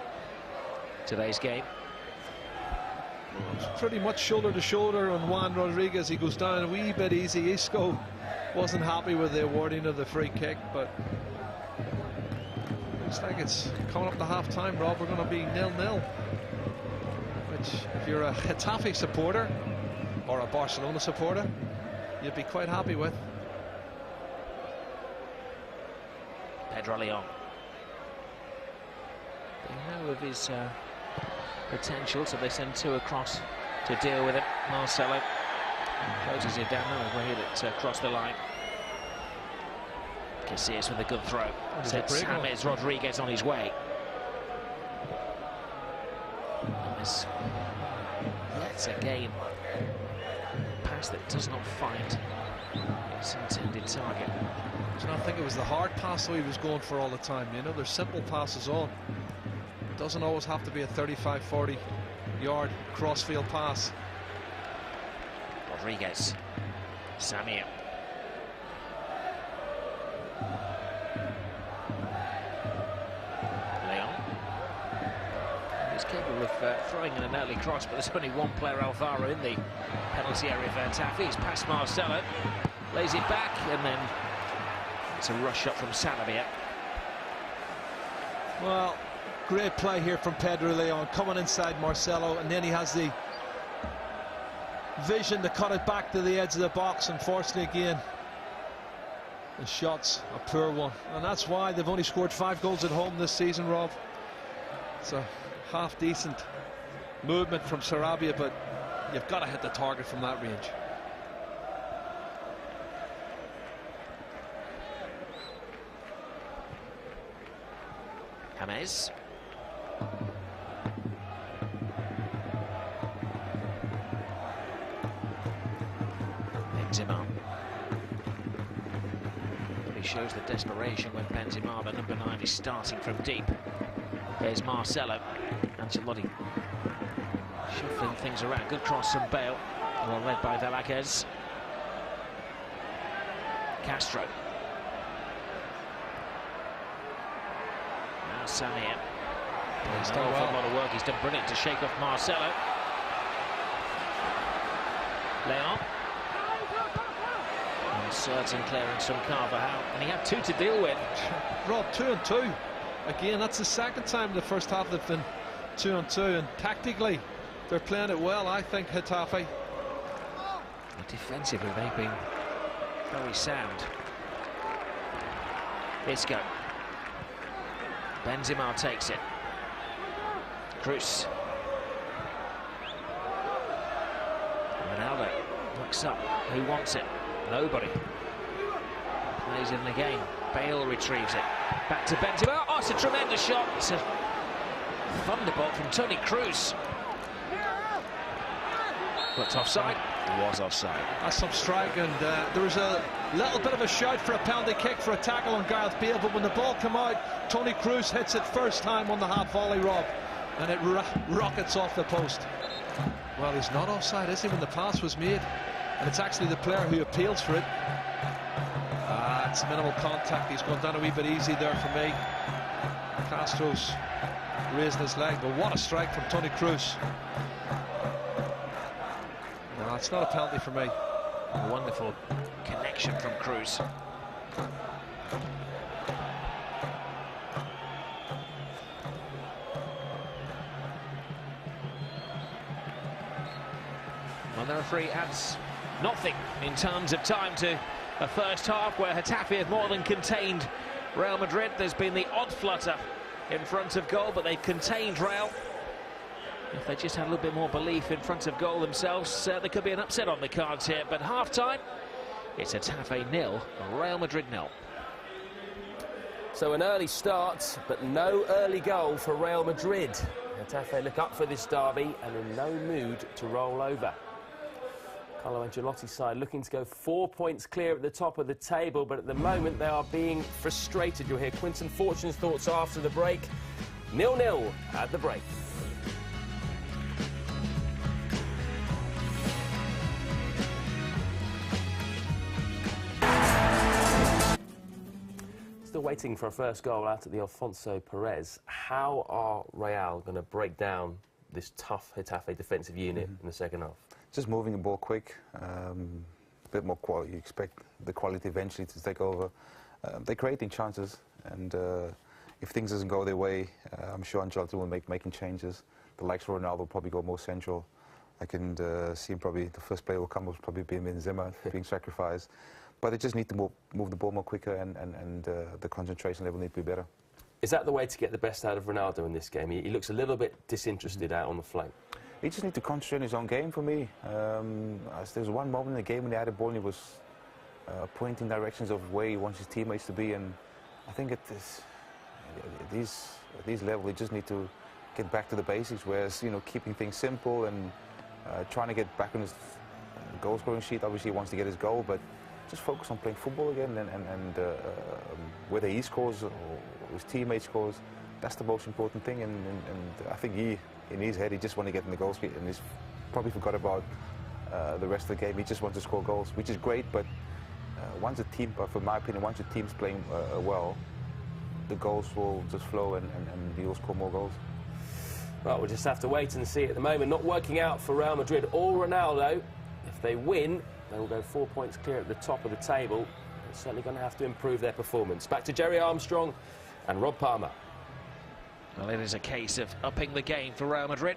today's game. It's pretty much shoulder to shoulder on Juan Rodriguez. He goes down a wee bit easy. Isco wasn't happy with the awarding of the free kick, but looks like it's coming up to half-time, Rob. We're going to be 0-0. Which, if you're a Getafe supporter or a Barcelona supporter, you'd be quite happy with. Pedro Leon. They know of his potential, so they send 2 across to deal with it. Marcelo closes it down, knowing where it crossed the line. Casillas with a good throw. Sets James Rodriguez on his way. James, yet again, a pass that does not find its intended target. So I think it was the hard pass though he was going for all the time. You know, there's simple passes on. It doesn't always have to be a 35-40 yard crossfield pass. Rodriguez, Samir. Leon. He's capable of throwing in an early cross, but there's only one player, Alvaro, in the penalty area for Getafe. He's past Marcelo, lays it back, and then it's a rush up from Sanabria. Well, great play here from Pedro Leon, coming inside Marcelo, and then he has the vision to cut it back to the edge of the box. Unfortunately, again, the shot's a poor one, and that's why they've only scored 5 goals at home this season, Rob. It's a half-decent movement from Sarabia, but you've got to hit the target from that range. James. Benzema. He shows the desperation when Benzema, the number 9, is starting from deep. There's Marcelo. Ancelotti shuffling things around. Good cross from Bale. Well led by Velázquez. Castro. Now Samir. He's done a lot of work. He's done brilliant to shake off Marcelo. Leon. Uncertain clearance from Carvajal, and he had 2 to deal with. Rob, 2 and 2. Again, that's the second time in the first half they've been 2 and 2, and tactically they're playing it well, I think, Getafe. Defensively, they've been very sound. Isco. Benzema takes it. Cruz. Ronaldo looks up. Who wants it? Nobody. Plays it in again. Bale retrieves it. Back to Benzema. Oh, it's a tremendous shot. It's a thunderbolt from Toni Kroos. Looked offside. It was offside. That's some strike, and there was a little bit of a shout for a penalty kick for a tackle on Gareth Bale, but when the ball came out, Toni Kroos hits it first time on the half volley, Rob, and it rockets off the post. Well, he's not offside, is he, when the pass was made? And it's actually the player who appeals for it. It's minimal contact. He's gone down a wee bit easy there for me. Castro's raising his leg, but what a strike from Toni Kroos. No, it's not a penalty for me. A wonderful connection from Kroos. Well, the referee adds nothing in terms of time to a first half where Getafe have more than contained Real Madrid. There's been the odd flutter in front of goal, but they've contained Real. If they just had a little bit more belief in front of goal themselves, there could be an upset on the cards here. But half-time, it's Getafe 0, Real Madrid 0. So an early start, but no early goal for Real Madrid. Getafe look up for this derby and in no mood to roll over. Carlo Ancelotti's side looking to go 4 points clear at the top of the table, but at the moment they are being frustrated. You'll hear Quinton Fortune's thoughts after the break. 0-0 at the break. Still waiting for a first goal out at the Alfonso Perez. How are Real going to break down this tough Getafe defensive unit in the second half? Just moving the ball quick, a bit more quality. You expect the quality eventually to take over. They're creating chances, and if things doesn't go their way, I'm sure Ancelotti will making changes. The likes of Ronaldo will probably go more central. I can see him probably, the first player will come will probably be Benzema being sacrificed. But they just need to move the ball more quicker, and the concentration level need to be better. Is that the way to get the best out of Ronaldo in this game? He looks a little bit disinterested out on the flank. He just needs to concentrate on his own game for me. There's one moment in the game when he had a ball and he was pointing directions of where he wants his teammates to be, and I think at these levels, he just need to get back to the basics, whereas, you know, keeping things simple and trying to get back on his goal scoring sheet. Obviously he wants to get his goal, but just focus on playing football again, and whether he scores or his teammate scores, that's the most important thing. And I think in his head, he just wants to get in the goal sheet, and he's probably forgot about the rest of the game. He just wants to score goals, which is great, but once a team, from my opinion, once a team's playing well, the goals will just flow, and he'll score more goals. Well, we'll just have to wait and see. At the moment, not working out for Real Madrid or Ronaldo. If they win, they will go 4 points clear at the top of the table. They're certainly going to have to improve their performance. Back to Jerry Armstrong and Rob Palmer. Well, it is a case of upping the game for Real Madrid.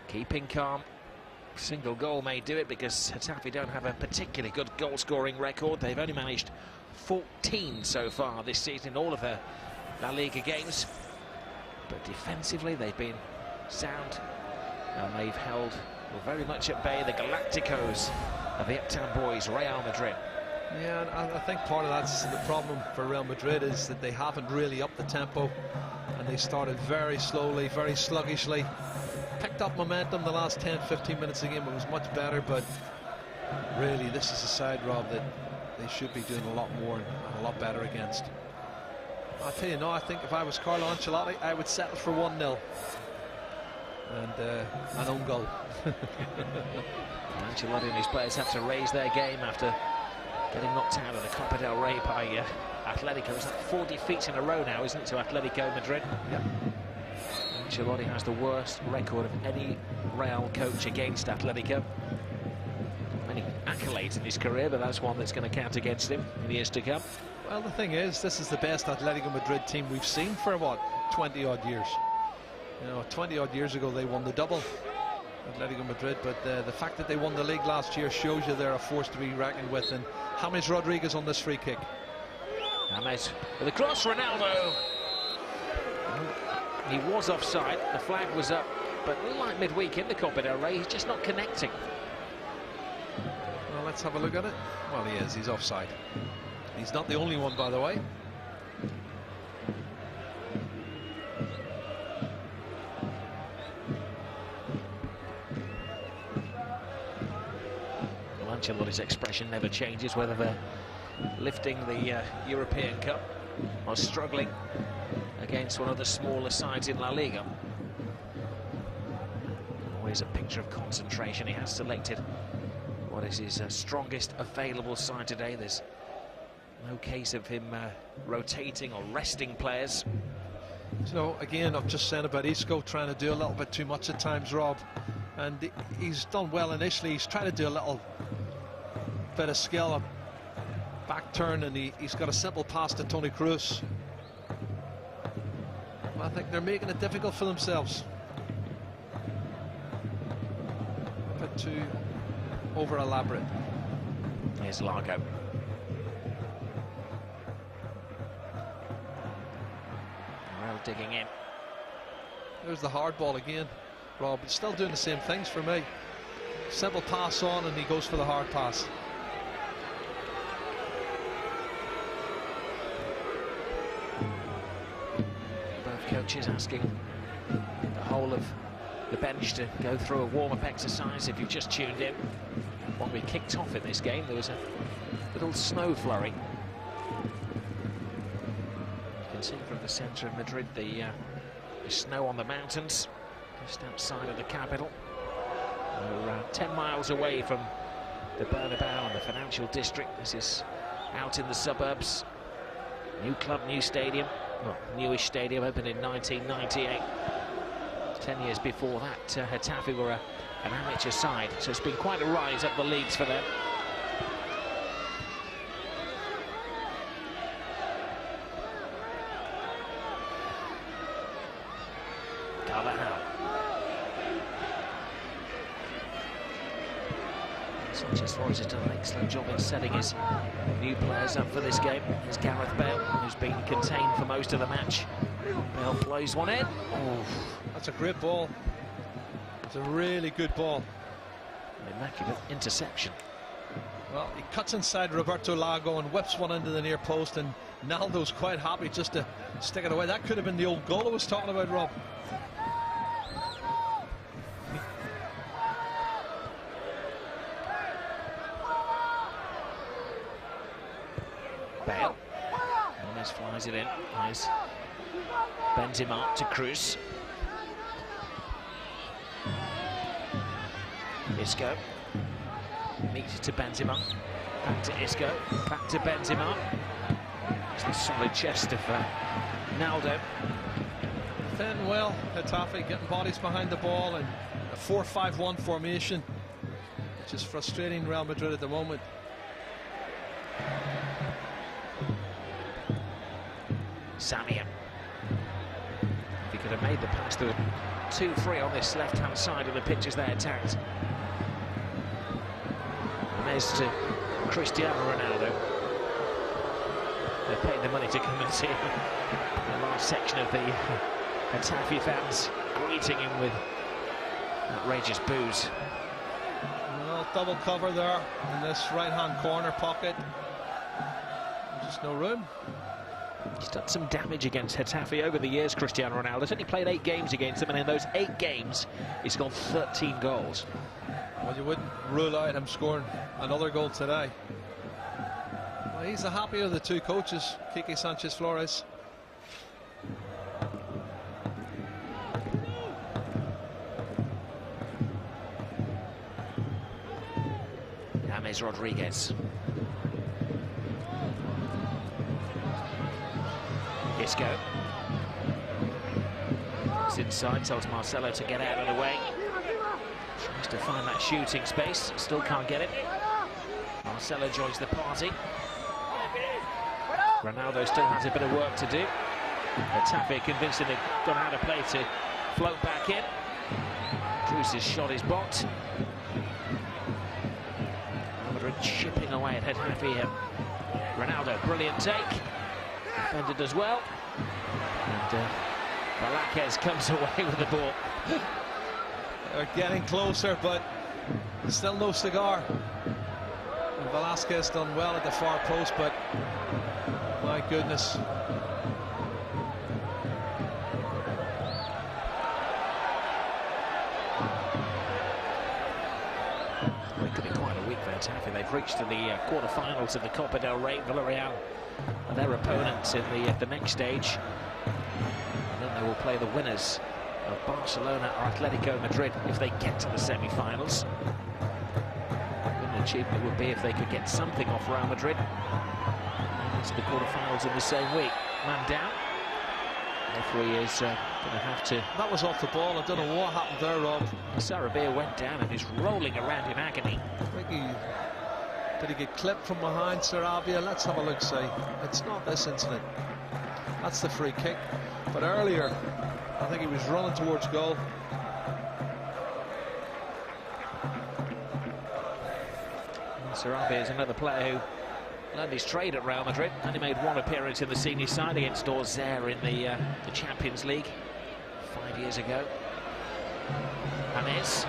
Keeping calm. Single goal may do it, because Getafe don't have a particularly good goal-scoring record. They've only managed 14 so far this season in all of their La Liga games. But defensively, they've been sound, and they've held very much at bay the Galacticos of the Uptown Boys, Real Madrid. Yeah, and I think part of that's the problem for Real Madrid, is that they haven't really upped the tempo, and they started very slowly, very sluggishly. Picked up momentum the last 10-15 minutes of the game. It was much better, but really this is a side, Rob, that they should be doing a lot more and a lot better against. I'll tell you, no, I think if I was Carlo Ancelotti, I would settle for 1-0 and an own goal. Ancelotti and his players have to raise their game after getting knocked out of the Copa del Rey by Atletico. It's like 4 defeats in a row now, isn't it, to Atletico Madrid? Yep. Ancelotti has the worst record of any Real coach against Atletico. Many accolades in his career, but that's one that's going to count against him in the years to come. Well, the thing is, this is the best Atletico Madrid team we've seen for, what, 20-odd years. You know, 20-odd years ago they won the double, Atletico Madrid, but the fact that they won the league last year shows you they're a force to be reckoned with. And James Rodriguez on this free kick. James with a cross, Ronaldo. He was offside, the flag was up, but like midweek in the Copa del Rey, he's just not connecting. Well, let's have a look at it. Well, he is, he's offside. He's not the only one, by the way. Well, Ancelotti's expression never changes, whether they're lifting the European Cup or struggling against one of the smaller sides in La Liga. Always a picture of concentration. He has selected what is his strongest available side today. There's no case of him rotating or resting players. So again, I've just said about Isco trying to do a little bit too much at times, Rob, and he's done well initially. He's trying to do a little bit of skill, a back turn, and he's got a simple pass to Toni Kroos. I think they're making it difficult for themselves. A bit too over elaborate. Here's Largo. Well, digging in. There's the hard ball again, Rob. He's still doing the same things for me. Simple pass on, and he goes for the hard pass. Both coaches asking the whole of the bench to go through a warm-up exercise. If you've just tuned in, when we kicked off in this game, there was a little snow flurry. You can see from the centre of Madrid the snow on the mountains just outside of the capital. We're 10 miles away from the Bernabeu and the financial district. This is out in the suburbs. New club, new stadium. Well, newish stadium, opened in 1998. 10 years before that, Getafe were an amateur side, so it's been quite a rise up the leagues for them. Carvajal. Sanchez Flores has done an excellent job in setting his New players up for this game is Gareth Bale, who's been contained for most of the match. Bale plays one in. Oh, that's a great ball. It's a really good ball. An immaculate interception. Well, he cuts inside Roberto Lago and whips one into the near post, and Naldo's quite happy just to stick it away. That could have been the old goal I was talking about, Rob. Bale almost flies it in. Nice. Benzema to Cruz. Isco. Meets to Benzema. Back to Isco. Back to Benzema. It's the solid chest of Naldo. Then, well, Getafe getting bodies behind the ball and a 4-5-1 formation, which is frustrating Real Madrid at the moment. Samia. If he could have made the pass, there were 2-3 on this left-hand side of the pitch as they attacked. There's to Cristiano Ronaldo. They're paying the money to come and see him. A large section of the Getafe fans greeting him with outrageous boos. Well, double cover there in this right-hand corner pocket. Just no room. He's done some damage against Getafe over the years, Cristiano Ronaldo. He's only played 8 games against them, and in those 8 games, he's scored 13 goals. Well, you wouldn't rule out him scoring another goal today. Well, he's the happier of the two coaches, Quique Sanchez-Flores. James Rodriguez. Isco. It's inside, tells Marcelo to get out of the way. Tries to find that shooting space, still can't get it. Marcelo joins the party. Ronaldo still has a bit of work to do. Getafe convinced him they've got out of play to float back in. Cruz's shot is blocked. Real Madrid chipping away at Getafe here. Ronaldo, brilliant take. Defended as well. And Velázquez comes away with the ball. They're getting closer, but still no cigar. And Velázquez done well at the far post, but my goodness. It could be quite a week for Getafe. They've reached to the quarter-finals of the Copa del Rey. Villarreal are their opponents in the next stage. And then they will play the winners of Barcelona or Atletico Madrid if they get to the semi-finals. What an achievement it would be if they could get something off Real Madrid. It's the quarter-finals in the same week. Man down. Referee is going to have to... That was off the ball. I don't know what happened there, Rob. Sarabia went down and is rolling around in agony. I think did he get clipped from behind Sarabia? Let's have a look, see. It's not this incident. That's the free kick. But earlier, I think he was running towards goal. Sarabia is another player who learned his trade at Real Madrid. Only made 1 appearance in the senior side against Auxerre in the Champions League 5 years ago. James.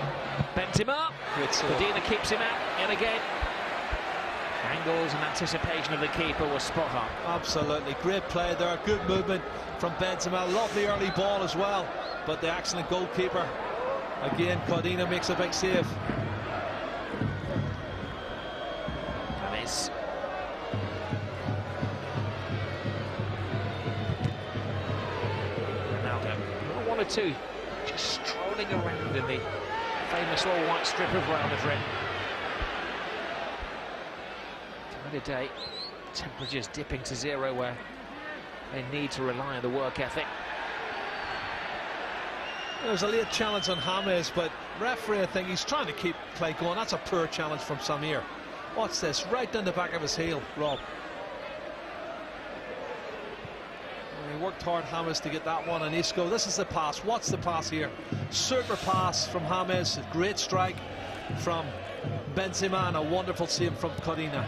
Benzema. Medina keeps him out yet again. Angles and anticipation of the keeper was spot on. Absolutely. Great play there. Good movement from Benzema. Lovely early ball as well. But the excellent goalkeeper. Again, Codina makes a big save. James. Ronaldo. 1 or 2. Just strolling around in the famous all-white strip of Real Madrid. Today, temperatures dipping to 0 where they need to rely on the work ethic. There's a late challenge on James, but referee, I think he's trying to keep play going. That's a poor challenge from Samir. What's this? Right down the back of his heel, Rob. He worked hard, James, to get that one, and Isco. This is the pass. What's the pass here? Super pass from James. A great strike from Benzema and a wonderful save from Codina.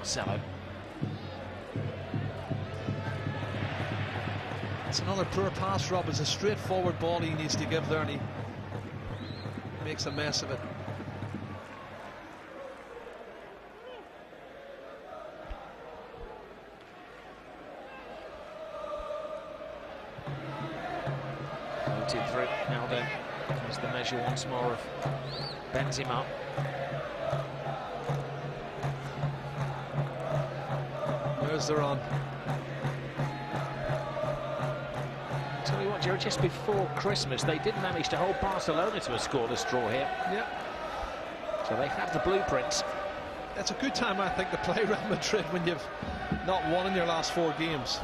Marcelo. It's another poor pass, Rob. It's a straightforward ball he needs to give there, and he makes a mess of it. Floated through. Now then, here's the measure once more of Benzema. There's the run. Tell you what, Jerry, just before Christmas, they did manage to hold Barcelona to a scoreless draw here. Yeah. So they have the blueprints. It's a good time, I think, to play Real Madrid when you've not won in your last 4 games.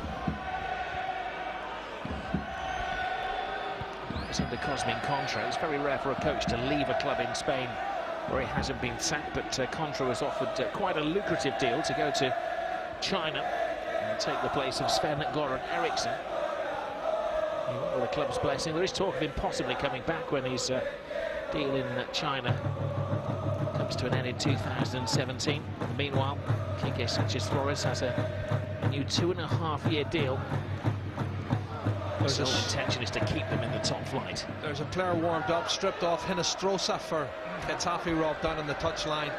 It's under Cosmin Contra. It's very rare for a coach to leave a club in Spain where he hasn't been sacked, but Contra was offered quite a lucrative deal to go to China and take the place of Sven-Göran Eriksson. With the club's blessing, there is talk of him possibly coming back when his deal in China comes to an end in 2017. Meanwhile, Quique Sanchez-Flores has a new 2.5-year deal. The sole intention is to keep them in the top flight. There's a player warmed up, stripped off Hinestrosa for Getafe, Rob, down on the touchline.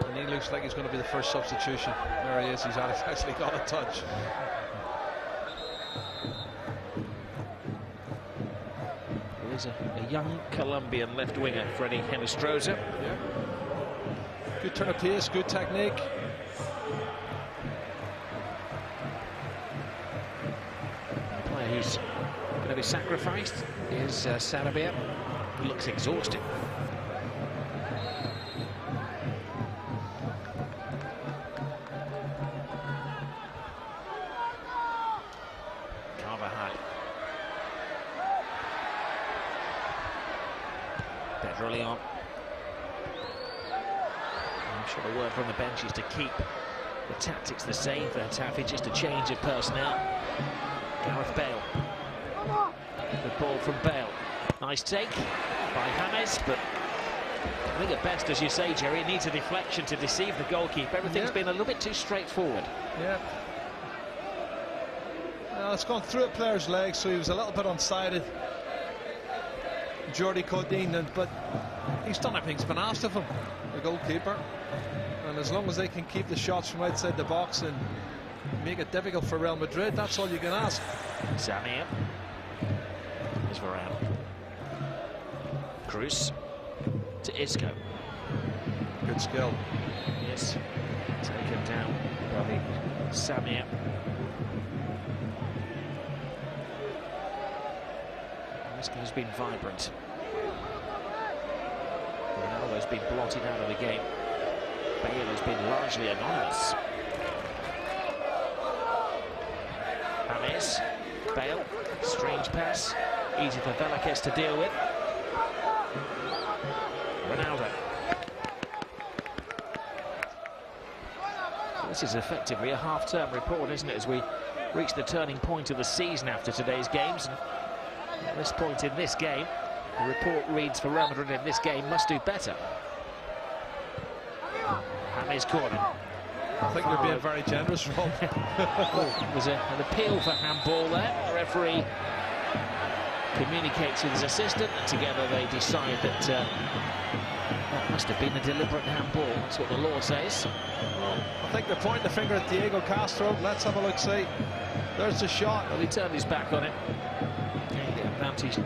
And he looks like he's going to be the first substitution. There he is, he's actually got a touch. There's a young Colombian left winger, Freddy Hinestrosa. Yeah. Good turn of pace, good technique. The player who's going to be sacrificed is Sarabia, who looks exhausted. Leon. I'm sure the word from the bench is to keep the tactics the same for Getafe, just a change of personnel. Gareth Bale. Good ball from Bale. Nice take by James, but I think at best, as you say, Jerry, it needs a deflection to deceive the goalkeeper. Everything's been a little bit too straightforward. Yeah. Well, it's gone through a player's leg, so he was a little bit unsighted. Jordi Codin, but he's done everything he's been asked of him, the goalkeeper. And as long as they can keep the shots from outside the box and make it difficult for Real Madrid, that's all you can ask. Samir. Here's Varane. Cruz to Isco. Good skill. Yes. Taken down by Samir. Isco's been vibrant. Ronaldo's been blotted out of the game. Bale has been largely anonymous. James, Bale, strange pass, easy for Velázquez to deal with. Ronaldo. This is effectively a half-term report, isn't it, as we reach the turning point of the season after today's games. And at this point in this game, the report reads for Real Madrid in this game must do better. James corner. I think they're being very generous, Rob. It was an appeal for handball there. The referee communicates with his assistant, and together they decide that that must have been a deliberate handball. That's what the law says. I think they're pointing the finger at Diego Castro. Let's have a look, see. There's the shot. Well, he turned his back on it. The advantage.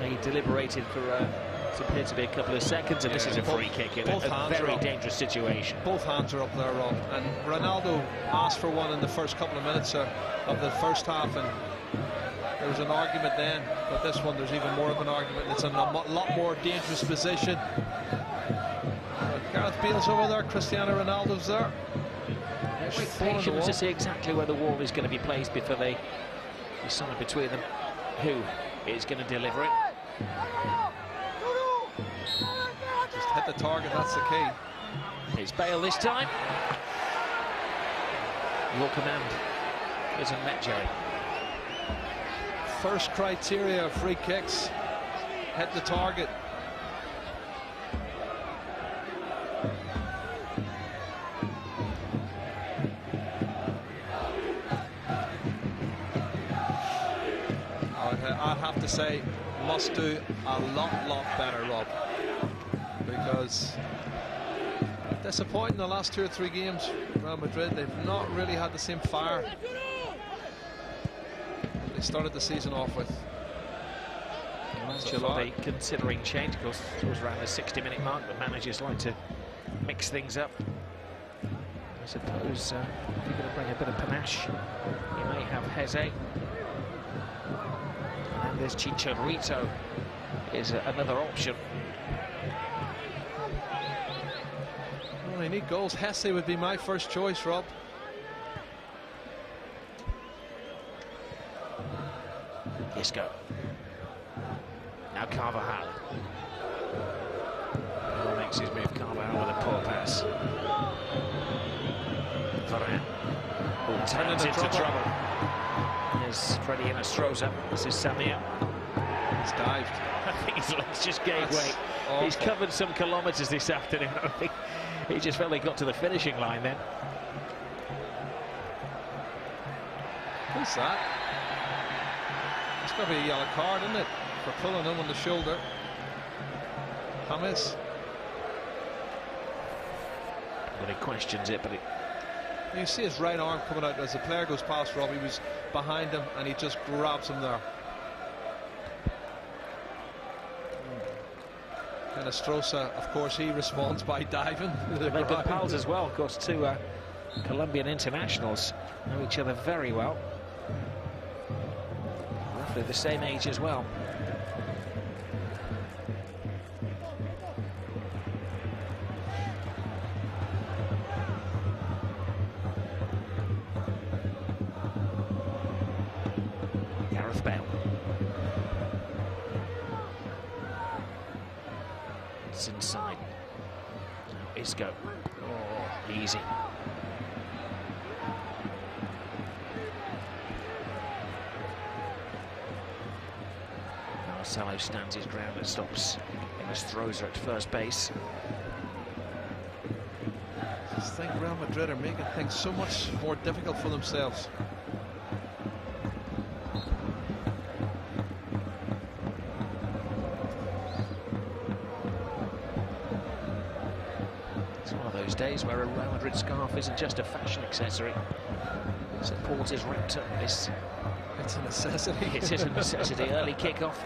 He deliberated for it appeared to be a couple of seconds, and this is a free kick in a very dangerous situation. Both hands are up there, Rob. And Ronaldo asked for one in the first couple of minutes of the first half, and there was an argument then. But this one, there's even more of an argument. It's in a lot more dangerous position. Gareth Bale's over there, Cristiano Ronaldo's there. Very patient to see exactly where the wall is going to be placed before they decide between them who is going to deliver it. Just hit the target, that's the key. It's Bale this time. Your command isn't met, Jerry. First criteria of free kicks, hit the target. to say must do a lot better, Rob, because disappointing the last 2 or 3 games. Real Madrid, they've not really had the same fire they started the season off with. July considering change, of course. It was around the 60-minute mark, but managers like to mix things up. I suppose if you're going to bring a bit of panache, you may have Heze. And there's Chicharito is another option. Well, they need goals. Hesse would be my first choice, Rob. Isco. Now Carvajal. Bale makes his move. Carvajal with a poor pass. Varane. Oh, turns into trouble. There's Freddie Inestrosa. This is Samir. He's dived. I think his legs just gave way. Awful. He's covered some kilometres this afternoon. I think he just felt he got to the finishing line then. Who's that? It's got to be a yellow card, isn't it? For pulling him on the shoulder. James. Well, he questions it, but you see his right arm coming out as the player goes past Rob. He was behind him and he just grabs him there. And Estrosza, of course, he responds by diving. they've been pals as well. Of course, 2 Colombian internationals know each other very well. Roughly the same age as well. Bale. It's inside. Now Isco. Oh, easy. Marcelo stands his ground and stops. Inestrosa at first base. I just think Real Madrid are making things so much more difficult for themselves. Days where a Real Madrid scarf isn't just a fashion accessory. Support is wrapped up. It's a necessity. It is a necessity. Early kickoff.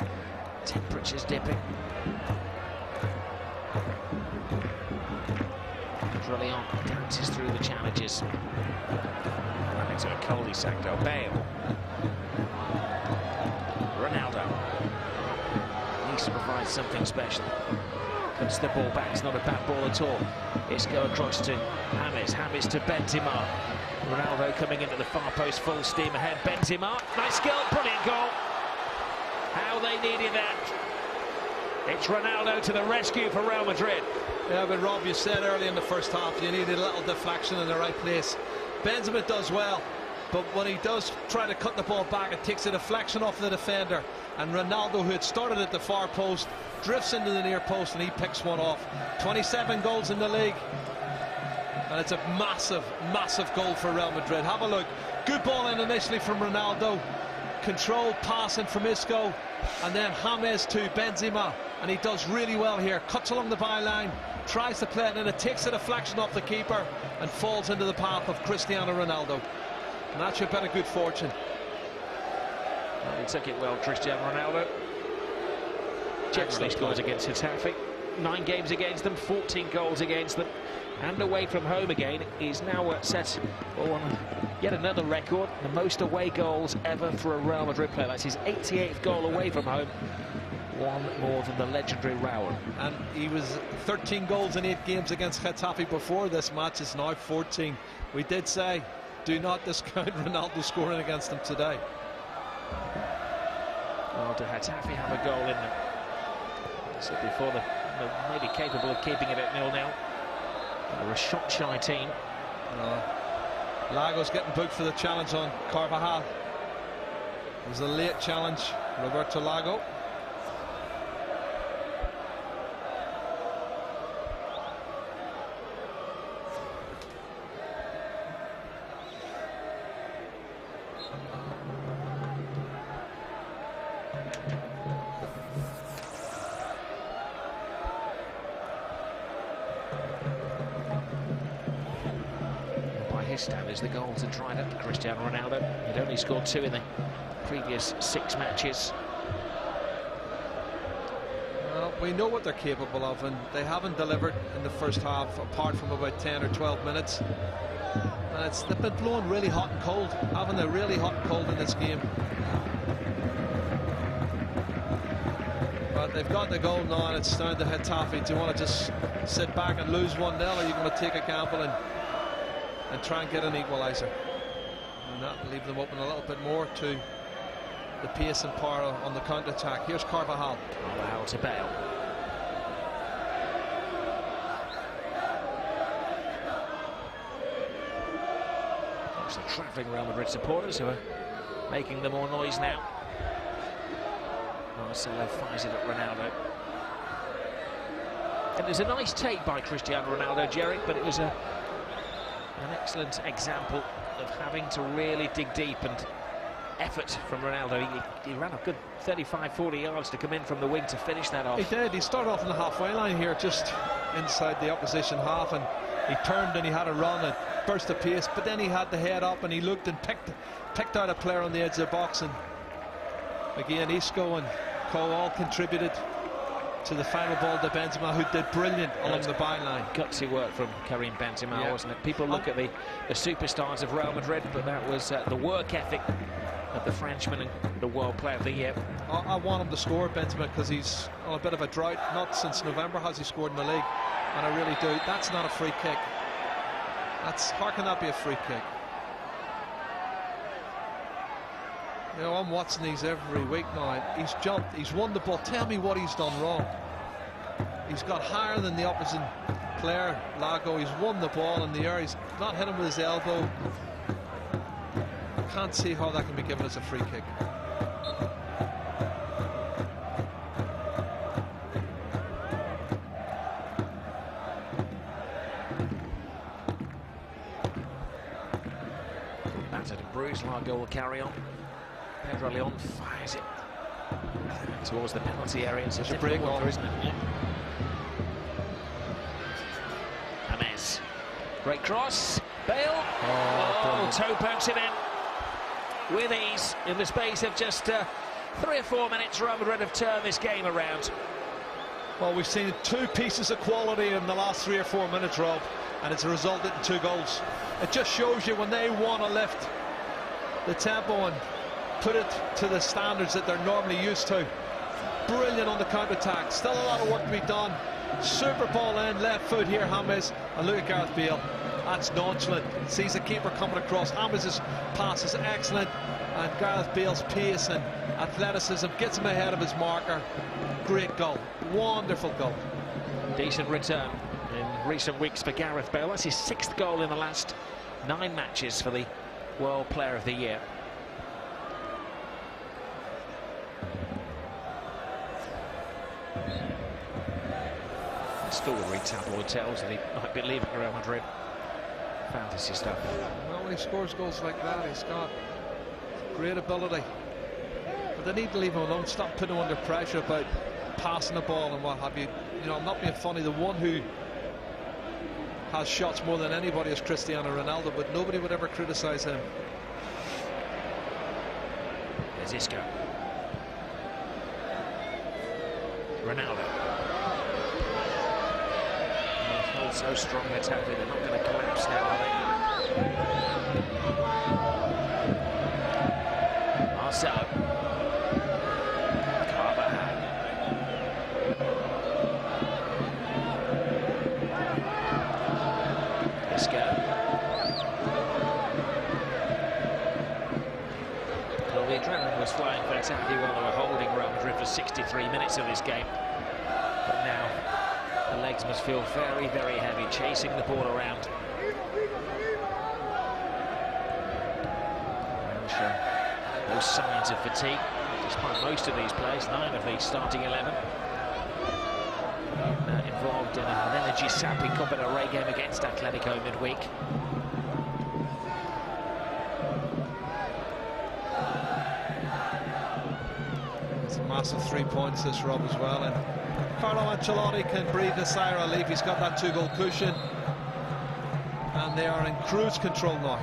Temperatures dipping. Trillion dances through the challenges. Running to a cul-de-sac. Bale. Ronaldo. Needs to provide something special. Puts the ball back. It's not a bad ball at all. Isco across to James to Benzema. Ronaldo coming into the far post, full steam ahead. Benzema, nice goal, brilliant goal. How they needed that. It's Ronaldo to the rescue for Real Madrid. Yeah, but Rob, you said early in the first half you needed a little deflection in the right place. Benzema does well, but when he does try to cut the ball back, it takes a deflection off the defender. And Ronaldo, who had started at the far post, drifts into the near post and he picks one off. 27 goals in the league. And it's a massive goal for Real Madrid. Have a look. Good ball in initially from Ronaldo. Controlled passing from Isco. And then James to Benzema. And he does really well here. Cuts along the byline. Tries to play it and it takes a deflection off the keeper. And falls into the path of Cristiano Ronaldo. And that's your bit of good fortune. Well, he took it well, Cristiano Ronaldo. Generally scores against Getafe. 9 games against them, 14 goals against them. And away from home again, he's now set on yet another record, the most away goals ever for a Real Madrid player. That's his 88th goal away from home, one more than the legendary Raul. And he was 13 goals in 8 games against Getafe before this match. It's now 14. We did say, do not discount Ronaldo scoring against them today. Well, do Getafe have a goal in them? I said before, they're maybe capable of keeping it at 0-0. They're a shot-shy team. Lago's getting booked for the challenge on Carvajal. It was a late challenge, Roberto Lago. assist, and there's the goal to Trident. Cristiano Ronaldo. He'd only scored 2 in the previous 6 matches. Well, we know what they're capable of, and they haven't delivered in the first half, apart from about 10 or 12 minutes. And they've been blowing really hot and cold, having a really hot and cold in this game. But they've got the goal now, and it's down to Getafe. Do you want to just sit back and lose 1-0, or are you going to take a gamble and try and get an equaliser? And that will leave them open a little bit more to the pace and power on the counter-attack. Here's Carvajal. Carvajal to Bale. There's the travelling Real Madrid supporters who are making the more noise now. Marcelo fires it at Ronaldo. And there's a nice take by Cristiano Ronaldo, Jerry, but it was an excellent example of having to really dig deep, and effort from Ronaldo. He ran a good 35-40 yards to come in from the wing to finish that off. He did. He started off on the halfway line here, just inside the opposition half, and he turned and he had a run and burst of pace, but then he had the head up and he looked and picked out a player on the edge of the box, and again Isco and Cole all contributed to the final ball to Benzema, who did brilliant along the byline. Gutsy work from Karim Benzema, wasn't it? People look at the superstars of Real Madrid, but that was the work ethic of the Frenchman and the World Player of the Year. I want him to score, Benzema, because he's on a bit of a drought. Not since November has he scored in the league, and I really do. That's not a free kick. How can that be a free kick? You know, I'm watching these every week now. He's jumped, he's won the ball. Tell me what he's done wrong. He's got higher than the opposite player, Lago. He's won the ball in the air. He's not hit him with his elbow. I can't see how that can be given as a free kick. Battered and bruised, Lago will carry on. Pedro Leon fires it towards the penalty area. It's a break over, isn't it? Yeah. James. Great cross. Bale. Toe pokes it in with ease in the space of just 3 or 4 minutes. Real Madrid have turned this game around. Well, we've seen 2 pieces of quality in the last 3 or 4 minutes, Rob, and it's resulted in 2 goals. It just shows you when they want to lift the tempo and put it to the standards that they're normally used to. Brilliant on the counter-attack. Still a lot of work to be done. Super ball in, left foot here, James. And look at Gareth Bale. That's nonchalant. Sees the keeper coming across. James' pass is excellent. And Gareth Bale's pace and athleticism gets him ahead of his marker. Great goal. Wonderful goal. Decent return in recent weeks for Gareth Bale. That's his 6th goal in the last 9 matches for the World Player of the Year. Story tabloid tells that he might be leaving Real Madrid. Fantasy stuff. Well, when he scores goals like that, he's got great ability. But they need to leave him alone. Stop putting him under pressure about passing the ball and what have you. You know, I'm not being funny. The one who has shots more than anybody is Cristiano Ronaldo, but nobody would ever criticise him. There's Isco. Ronaldo. So strong attack, they're not going to collapse now, are they? Marcelo. Carvajal. Isco. Well, the adrenaline was flying for Getafe while they were holding Real Madrid for 63 minutes of this game. But now the legs must feel very, very heavy, chasing the ball around. And show no signs of fatigue, despite most of these players, 9 of the starting 11. Involved in an energy-sapping Copa del Rey game against Atletico midweek. It's a massive 3 points, this, Rob, as well. And Carlo Ancelotti can breathe a sigh of relief. He's got that 2-goal cushion. And and they are in cruise control now.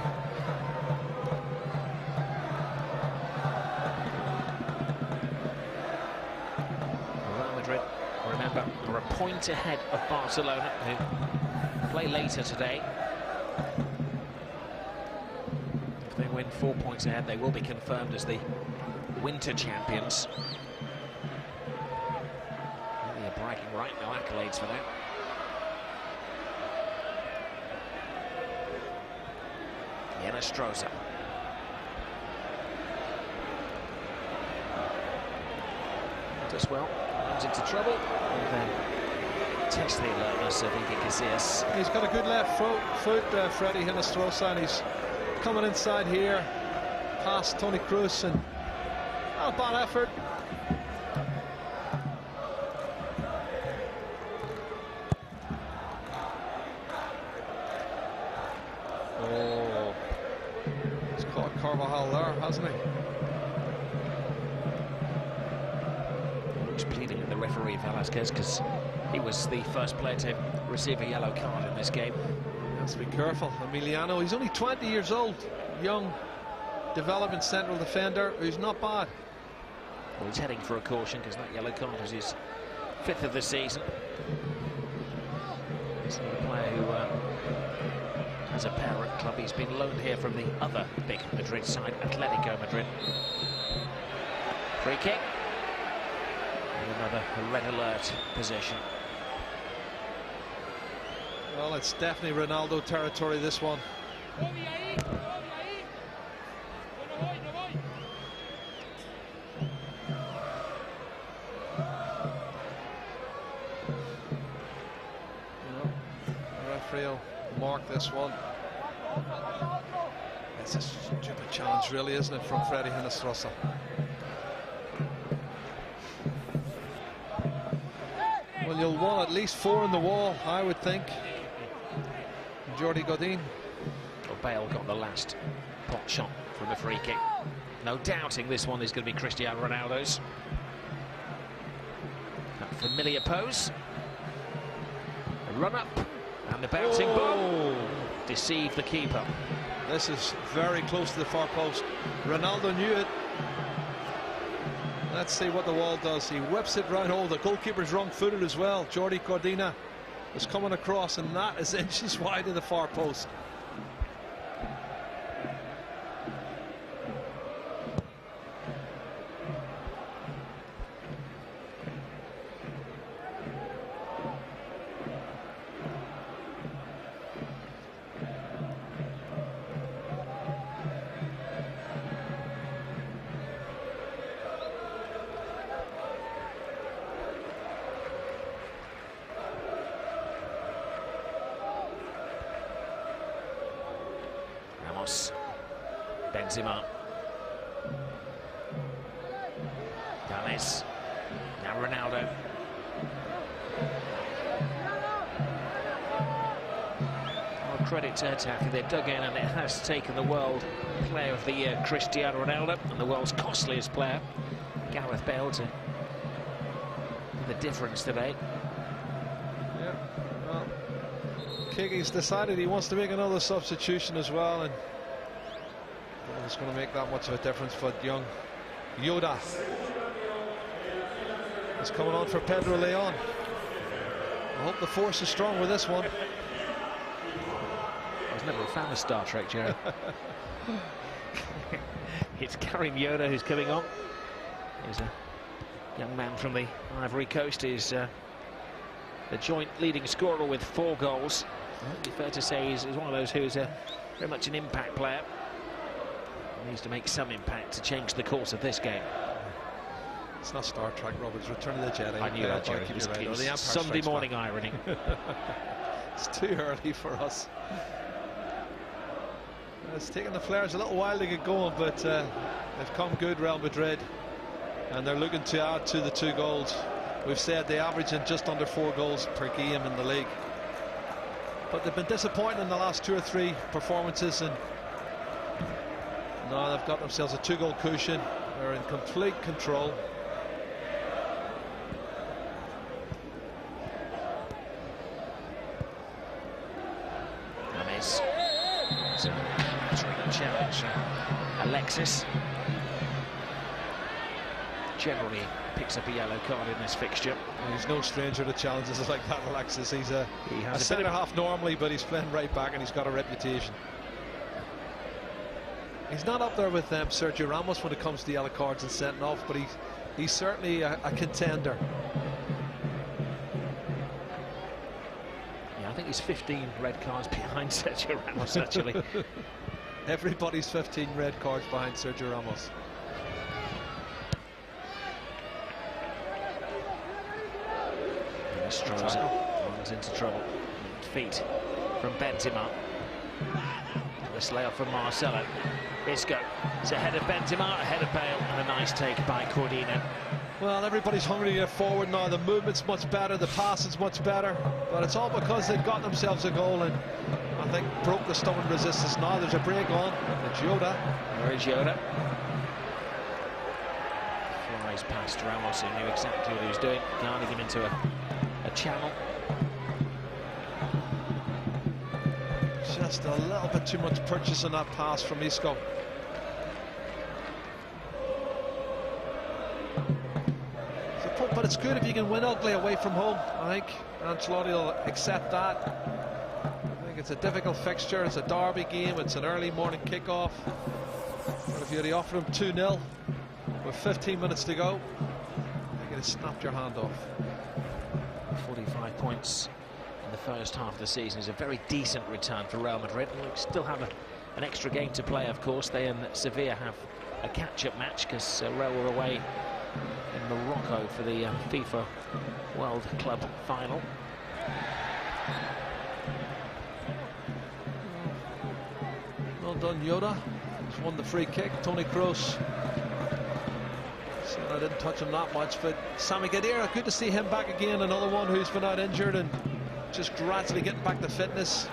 Real Madrid, remember, are a point ahead of Barcelona, who play later today. If they win 4 points ahead, they will be confirmed as the winter champions. Really a bragging right, no accolades for that. Stroza. Does well, runs into trouble, and then tests the alertness of Iker Casillas. He's got a good left foot, Freddy Hinestrosa, and he's coming inside here, past Toni Kroos, and not a bad effort. Oh, he's caught Carvajal there, hasn't he? He's pleading with the referee, Velasquez, because he was the first player to receive a yellow card in this game. Has to be careful. Emiliano, he's only 20 years old, young development central defender who's not bad. Well, he's heading for a caution because that yellow card was his 5th of the season. He's another player who has a parent club. He's been loaned here from the other big Madrid side, Atletico Madrid. Free kick. And another red alert possession. Well, it's definitely Ronaldo territory, this one. The referee will mark this one. It's a stupid challenge, really, isn't it, from Freddy Hinestrosa? Well, you'll want at least 4 in the wall, I would think. Jordi Godin. Well, Bale got the last pot shot from a free kick. No doubting this one is going to be Cristiano Ronaldo's. That familiar pose. A run up and the bouncing ball. Deceived the keeper. This is very close to the far post. Ronaldo knew it. Let's see what the wall does. He whips it right home. The goalkeeper's wrong-footed as well. Jordi Cordina is coming across, and that is inches wide of the far post. Benzema. Gales. Now Ronaldo. Well, credit to Getafe, they've dug in, and it has taken the World Player of the Year, Cristiano Ronaldo, and the world's costliest player, Gareth Bale, to the difference today. Yeah, well, Kiggy's decided he wants to make another substitution as well, and it's going to make that much of a difference. But young Yoda is coming on for Pedro Leon. I hope the force is strong with this one. I was never a fan of Star Trek, Jerry. It's Karim Yoda who's coming on. He's a young man from the Ivory Coast. He's the joint leading scorer with 4 goals. It'd be fair to say he's one of those who's very much an impact player. Needs to make some impact to change the course of this game. It's not Star Trek, Roberts. Return of the Jedi. I knew that, Jerry. It was Sunday morning irony. It's too early for us. It's taken the Flares a little while to get going, but they've come good, Real Madrid, and they're looking to add to the 2 goals. We've said they average in just under 4 goals per game in the league, but they've been disappointing in the last 2 or 3 performances, and now they've got themselves a 2-goal cushion. They're in complete control. James. was a challenge. Alexis generally picks up a yellow card in this fixture. He's no stranger to challenges like that, Alexis. He's a centre-half normally, but he's playing right back and he's got a reputation. He's not up there with Sergio Ramos when it comes to yellow cards and sending off, but he's certainly a contender. Yeah, I think he's 15 red cards behind Sergio Ramos, actually. Everybody's 15 red cards behind Sergio Ramos. Runs into trouble. Feet from Benzema. This layoff from Marcelo. Isco. It's ahead of Benzema, ahead of Bale, and a nice take by Cordina. Well, everybody's hungry to get forward now. The movement's much better, the passing's much better, but it's all because they've got themselves a goal and I think broke the stubborn resistance. Now there's a break on. It's Yoda. There is Yoda. Flies past Ramos, who knew exactly what he was doing, guarding him into a channel. Just a little bit too much purchase on that pass from Isco. But it's good if you can win ugly away from home. I think Ancelotti will accept that. I think it's a difficult fixture. It's a derby game. It's an early morning kickoff. But if you'd offered him 2-0 with 15 minutes to go, you're going to snap your hand off. 45 points in the first half of the season is a very decent return for Real Madrid. We'll still have an extra game to play, of course. They and Sevilla have a catch-up match because Real were away in Morocco for the FIFA World Club final. Well done, Yoda. He's won the free kick. Toni Kroos. So I didn't touch him that much, but Sami Khedira, good to see him back again. Another one who's been out injured and just gradually getting back to fitness.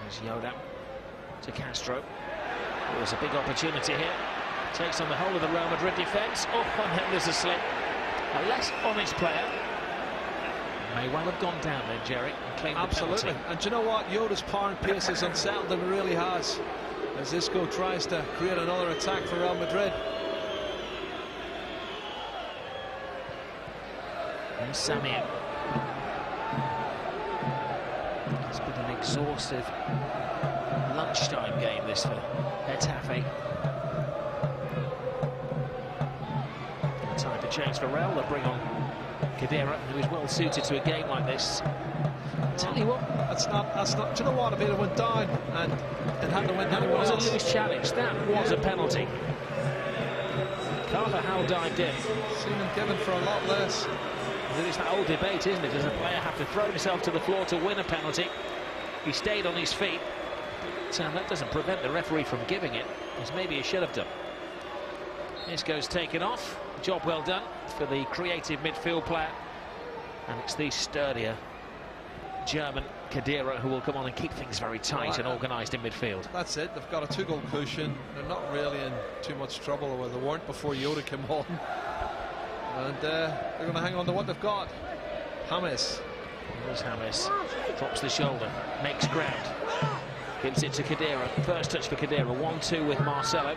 There's Yoda to Castro. Oh, there's a big opportunity here. Takes on the whole of the Real Madrid defence. Oh, on him there's a slip. A less honest player. May well have gone down then, Jerry, and claimed absolutely. The and do you know what? Yoda's power and pace has unsettled him, it really has. As Isco tries to create another attack for Real Madrid. And Samir. It's been an exhaustive lunchtime game, this for Getafe. Time to change for Real. They'll bring on Khedira, who is well suited to a game like this. Tell you what, that's not. Do you know what? If it went down and it had to win that anyone was else. A loose challenge. That was a penalty. Carver Howell dived in. Seen him given for a lot less. It's that old debate, isn't it? Does a player have to throw himself to the floor to win a penalty? He stayed on his feet. But that doesn't prevent the referee from giving it, as maybe he should have done. Isco's taken off. Job well done for the creative midfield player. And it's the sturdier German Khedira who will come on and keep things very tight and organised in midfield. That's it. They've got a 2-goal cushion. They're not really in too much trouble, where they weren't before Yoda came on. And they're going to hang on to what they've got. James. Here's James. Drops the shoulder. Makes ground. Gives it to Khedira. First touch for Khedira. 1-2 with Marcelo.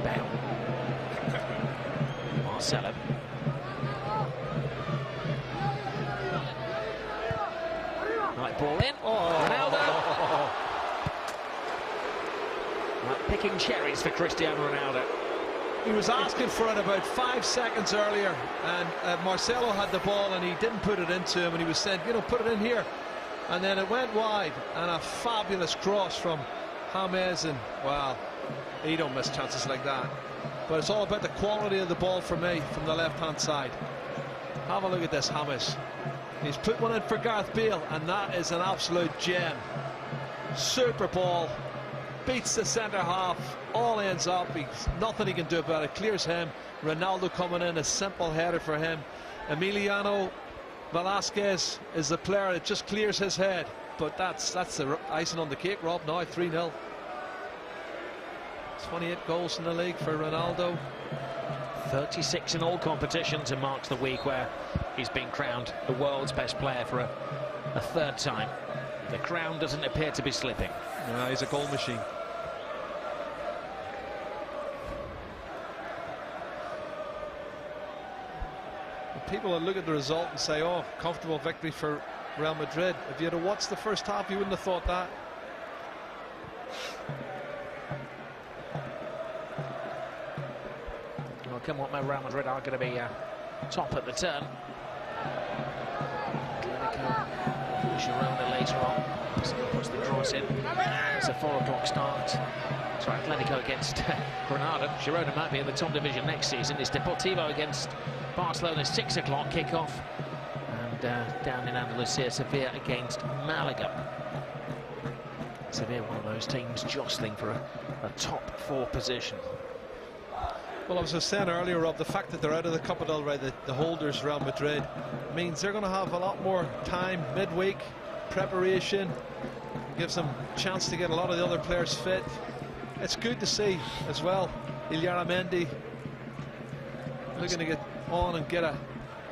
Bale. Marcelo. Right, ball in. Ronaldo. Like picking cherries for Cristiano Ronaldo. He was asking for it about 5 seconds earlier, and Marcelo had the ball and he didn't put it into him, and he was saying, you know, put it in here. And then it went wide, and a fabulous cross from James, and wow, he don't miss chances like that. But it's all about the quality of the ball for me from the left-hand side. Have a look at this, James. He's put one in for Gareth Bale, and that is an absolute gem. Super ball. Beats the centre half, all ends up, nothing he can do about it, clears him. Ronaldo coming in, a simple header for him. Emiliano Velasquez is the player that just clears his head, but that's the icing on the cake, Rob. Now 3-0. 28 goals in the league for Ronaldo. 36 in all competitions, and marks the week where he's been crowned the world's best player for a third time. The crown doesn't appear to be slipping. No, he's a goal machine. People will look at the result and say, oh, comfortable victory for Real Madrid. If you had watched the first half, you wouldn't have thought that. Well, come on, Real Madrid are going to be top at the turn. Atletico, Girona later on. So puts the cross in. It's a 4 o'clock start. So Atletico against Granada. Girona might be in the top division next season. It's Deportivo against Barcelona, 6 o'clock kickoff. And down in Andalusia, Sevilla against Malaga. Sevilla, one of those teams jostling for a top 4 position. Well, I was just saying earlier, Rob, the fact that they're out of the Copa del Rey, the holders, Real Madrid, means they're going to have a lot more time midweek, preparation, gives them a chance to get a lot of the other players fit. It's good to see as well, Illaramendi looking to get on and get a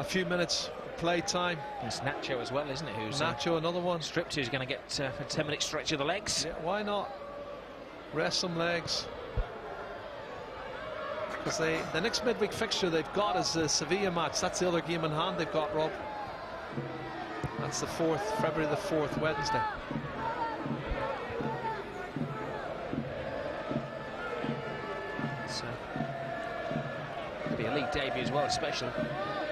few minutes play time. It's Nacho as well, isn't it? Who's Nacho, another one. Stripped, who's going to get a 10-minute stretch of the legs. Yeah, why not? Rest some legs. Because the next midweek fixture they've got is the Sevilla match. That's the other game in hand they've got, Rob. That's the 4th, February the 4th, Wednesday. So, it'll be a league debut as well, a special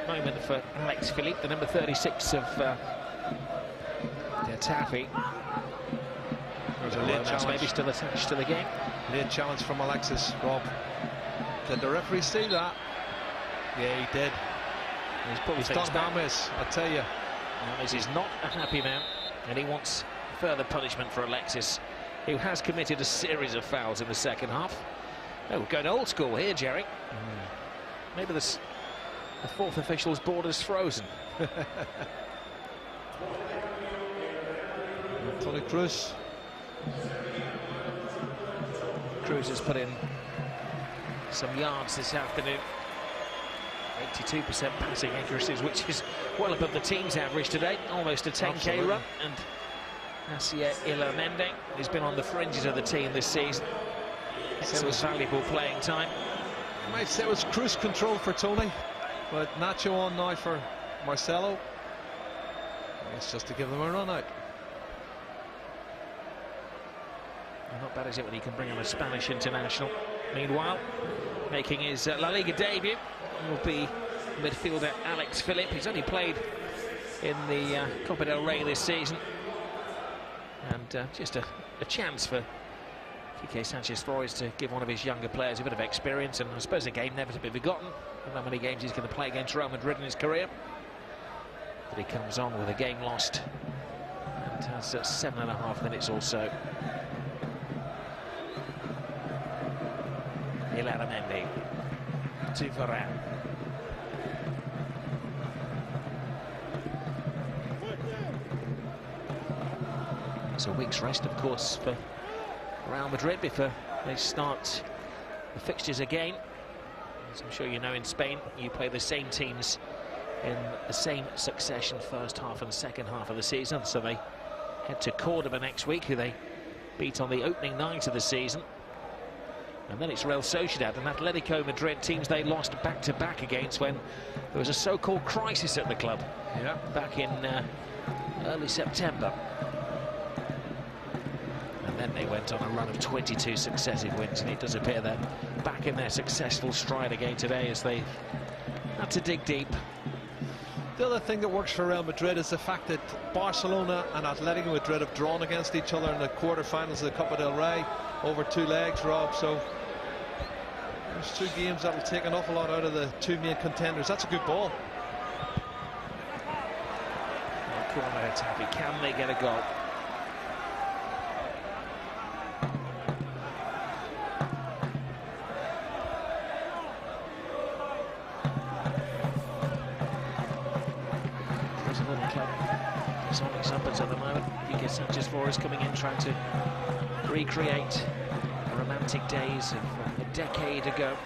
moment for Alex Philippe, the number 36 of Getafe. There's a late challenge. Maybe still attached to the game. Late challenge from Alexis, Rob. Did the referee see that? Yeah, he did. He's done damage, I tell you. This is not a happy man, and he wants further punishment for Alexis, who has committed a series of fouls in the second half. Oh, going old school here, Jerry. Maybe the 4th official's board is frozen. Toni Kroos. Kroos has put in some yards this afternoon. 82% passing accuracies, which is well above the team's average today. Almost a 10k run. And Asier Illaramendi, who's been on the fringes of the team this season. It was valuable playing time. I might say it was cruise control for Tony, but Nacho on now for Marcelo. It's just to give them a run out. Not bad, is it, when he can bring on a Spanish international? Meanwhile, making his La Liga debut will be midfielder Alex Philippe. He's only played in the Copa del Rey this season. And just a chance for Quique Sanchez-Flores to give one of his younger players a bit of experience, and I suppose a game never to be forgotten. I don't know how many games he's going to play against Real Madrid in his career. But he comes on with a game lost and has 7.5 minutes or so. Illaramendi to Varane. It's a week's rest, of course, for Real Madrid before they start the fixtures again. As I'm sure you know, in Spain, you play the same teams in the same succession, first half and second half of the season. So they head to Cordoba next week, who they beat on the opening night of the season. And then it's Real Sociedad and Atletico Madrid, teams they lost back-to-back against when there was a so-called crisis at the club. Yeah. Back in early September. And then they went on a run of 22 successive wins, and it does appear they're back in their successful stride again today as they had to dig deep. The other thing that works for Real Madrid is the fact that Barcelona and Atletico Madrid have drawn against each other in the quarterfinals of the Copa del Rey over 2 legs, Rob. So there's 2 games that will take an awful lot out of the 2 main contenders. That's a good ball. Corner attack. Can they get a goal? There's a little club. It's on its uppers at the moment. Quique Sanchez-Flores coming in, trying to recreate a romantic days of a decade ago.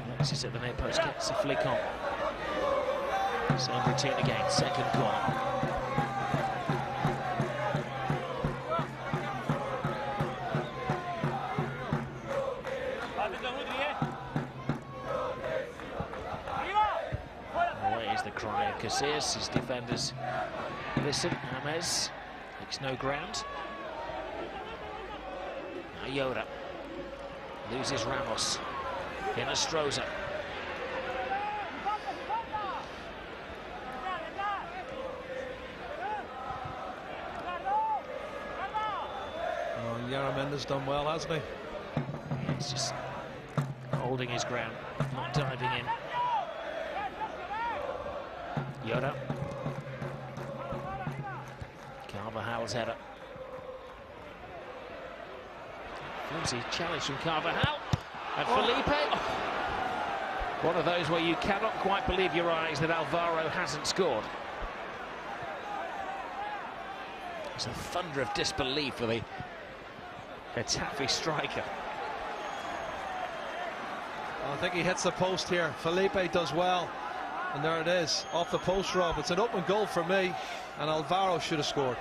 Alexis at the near post gets a flick on. Same routine again, second corner. Away is the cry of Casillas. His defenders listen. James makes no ground. Now Yoda loses Ramos. In Astroza. Oh, Yaramenda's done well, hasn't he? He's just holding his ground, not diving in. Yoda. Carvajal's header. Flimsy challenge from Carvajal. And Felipe. Oh. One of those where you cannot quite believe your eyes that Alvaro hasn't scored. It's a thunder of disbelief for the Getafe striker. I think he hits the post here. Felipe does well. And there it is, off the post, Rob. It's an open goal for me, and Alvaro should have scored.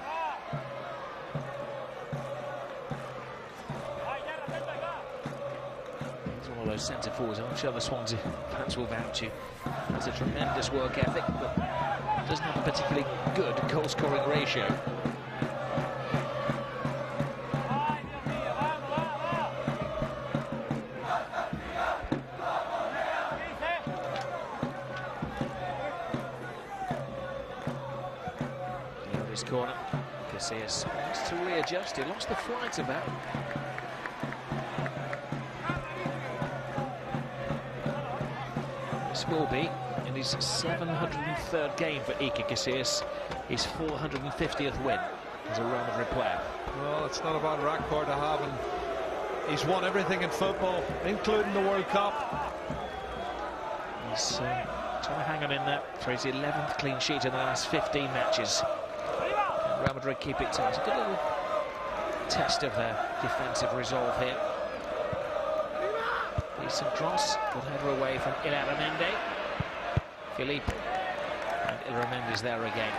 He's one of those centre forwards. I'm sure the Swansea fans will vouch you. Has a tremendous work ethic, but doesn't have a particularly good goal-scoring ratio. Corner. Casillas wants to readjust. He lost the flight of that. This will be in his 703rd game for Iker Casillas, his 450th win as a Real Madrid player. Well, it's not a bad record to have, and he's won everything in football, including the World Cup. He's trying to hang on in there for his 11th clean sheet in the last 15 matches. Real Madrid keep it tight. A good little test of their defensive resolve here. Decent cross, good header away from Illarramendi. Felipe and Illarramendi's there again.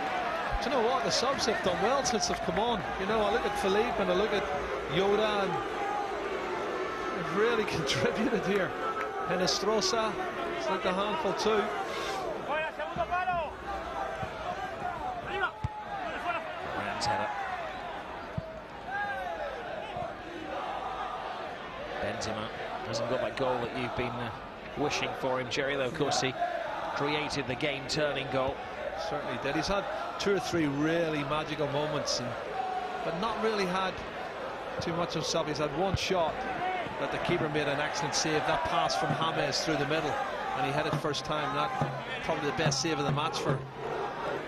Do you know what? The subs have done well since they've come on. You know, I look at Felipe and I look at Yoda, and they've really contributed here. And Astroza, it's like a handful too. Header. Benzema hasn't got that goal that you've been wishing for him, Jerry, though of course he created the game-turning goal. Certainly did. He's had 2 or 3 really magical moments, but not really had too much himself. He's had one shot that the keeper made an excellent save. That pass from James through the middle, and he had it first time. That probably the best save of the match for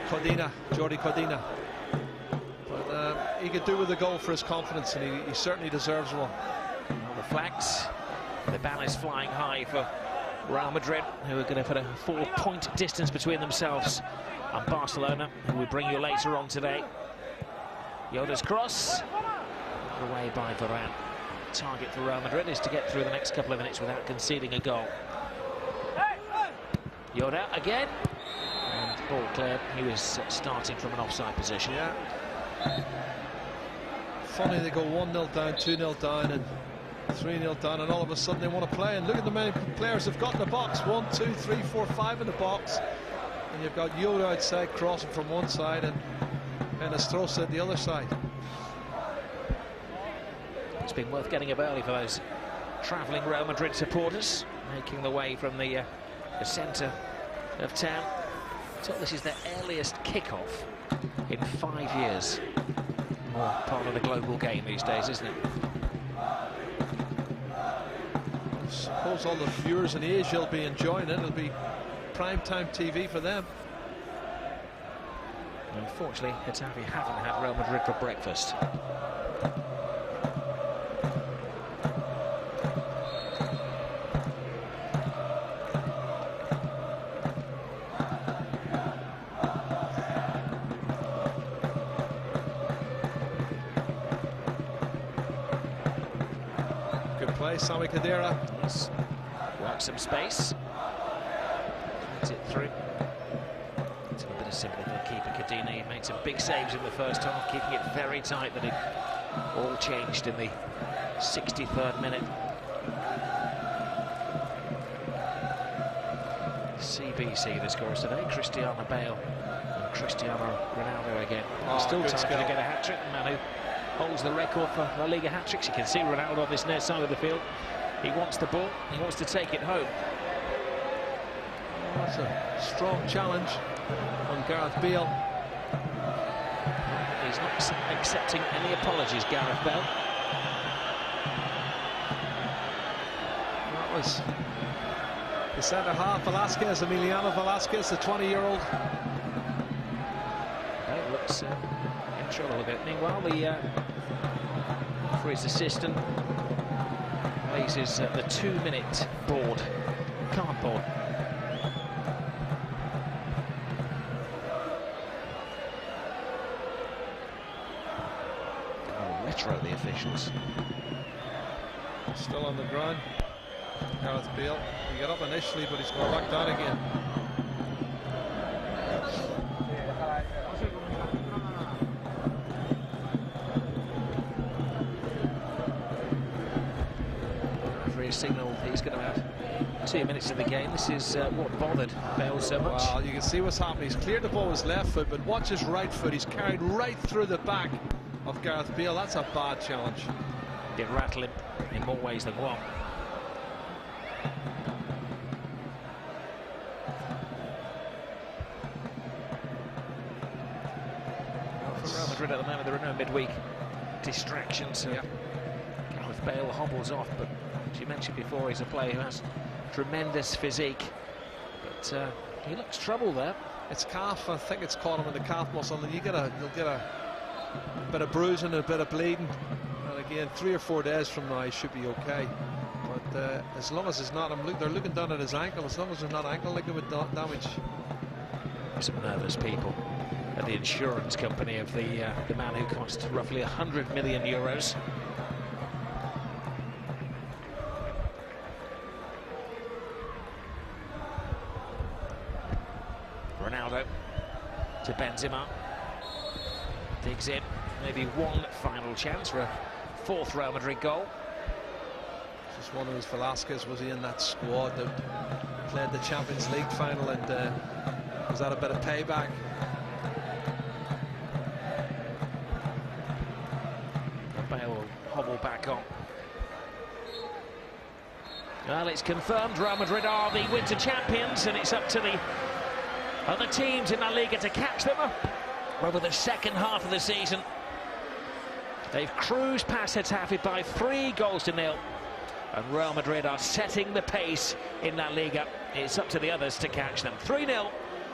Jordi Codina. He could do with a goal for his confidence, and he certainly deserves one. On the flags, the ban is flying high for Real Madrid, who are going to put a 4-point distance between themselves and Barcelona, who we bring you later on today. Yoda's cross, away by Varane. Target for Real Madrid is to get through the next couple of minutes without conceding a goal. Yoda again, and ball cleared. He was starting from an offside position. Yeah. Funny, they go 1-0 down, 2-0 down, and 3-0 down, and all of a sudden they want to play. And look at the many players they've got in the box. 1, 2, 3, 4, 5 in the box. And you've got Yoda outside crossing from one side, and Astroza at the other side. It's been worth getting up early for those travelling Real Madrid supporters, making the way from the centre of town. So this is their earliest kick-off in 5 years. More part of the global game these days, isn't it? I suppose all the viewers in Asia will be enjoying it. It'll be prime-time TV for them. Unfortunately, Getafe haven't had Real Madrid for breakfast. play. Sami Khedira. Yes. Work some space. Gets it through. It's a bit of sympathy for the keeper, Kadina. He made some big saves in the first half, keeping it very tight, but it all changed in the 63rd minute. CBC, the scorers today, Cristiano Bale and Cristiano Ronaldo again. Still time to get a hat-trick. The man who holds the record for La Liga hat-tricks. You can see Ronaldo on this near side of the field. He wants the ball, he wants to take it home. That's a strong challenge on Gareth Bale. He's not accepting any apologies, Gareth Bale. That was the centre-half, Velasquez, Emiliano Velasquez, the 20-year-old. Bale looks in trouble a bit. Meanwhile, for his assistant, raises the 2-minute board, cardboard. Retro, the officials. Still on the ground. Gareth Bale. He got up initially, but he's going back down again. Referee signal he's going to have 2 minutes of the game. This is what bothered Bale so much. Well, you can see what's happening. He's cleared the ball with his left foot, but watch his right foot. He's carried right through the back of Gareth Bale. That's a bad challenge. Did rattle him in more ways than one. For Real Madrid at the moment, there are no midweek distractions. Yeah. Gareth Bale hobbles off, but as you mentioned before, he's a player who has tremendous physique. But he looks troubled there. It's calf. I think it's caught him in the calf muscle, and you'll get a bit of bruising and a bit of bleeding. And again, 3 or 4 days from now, he should be okay. But as long as it's not, they're looking down at his ankle. As long as there's not ankle ligament damage. Some nervous people at the insurance company of the man who cost roughly 100 million euros. Ronaldo to Benzema. Digs in. Maybe one final chance for a 4th Real Madrid goal. Just wondering if Velasquez was he in that squad that played the Champions League final, and was that a bit of payback? Bale will hobble back on. Well, it's confirmed Real Madrid are the winter champions, and it's up to the other teams in La Liga to catch them over the second half of the season. They've cruised past Getafe by 3-0, and Real Madrid are setting the pace in La Liga. It's up to the others to catch them. 3-0,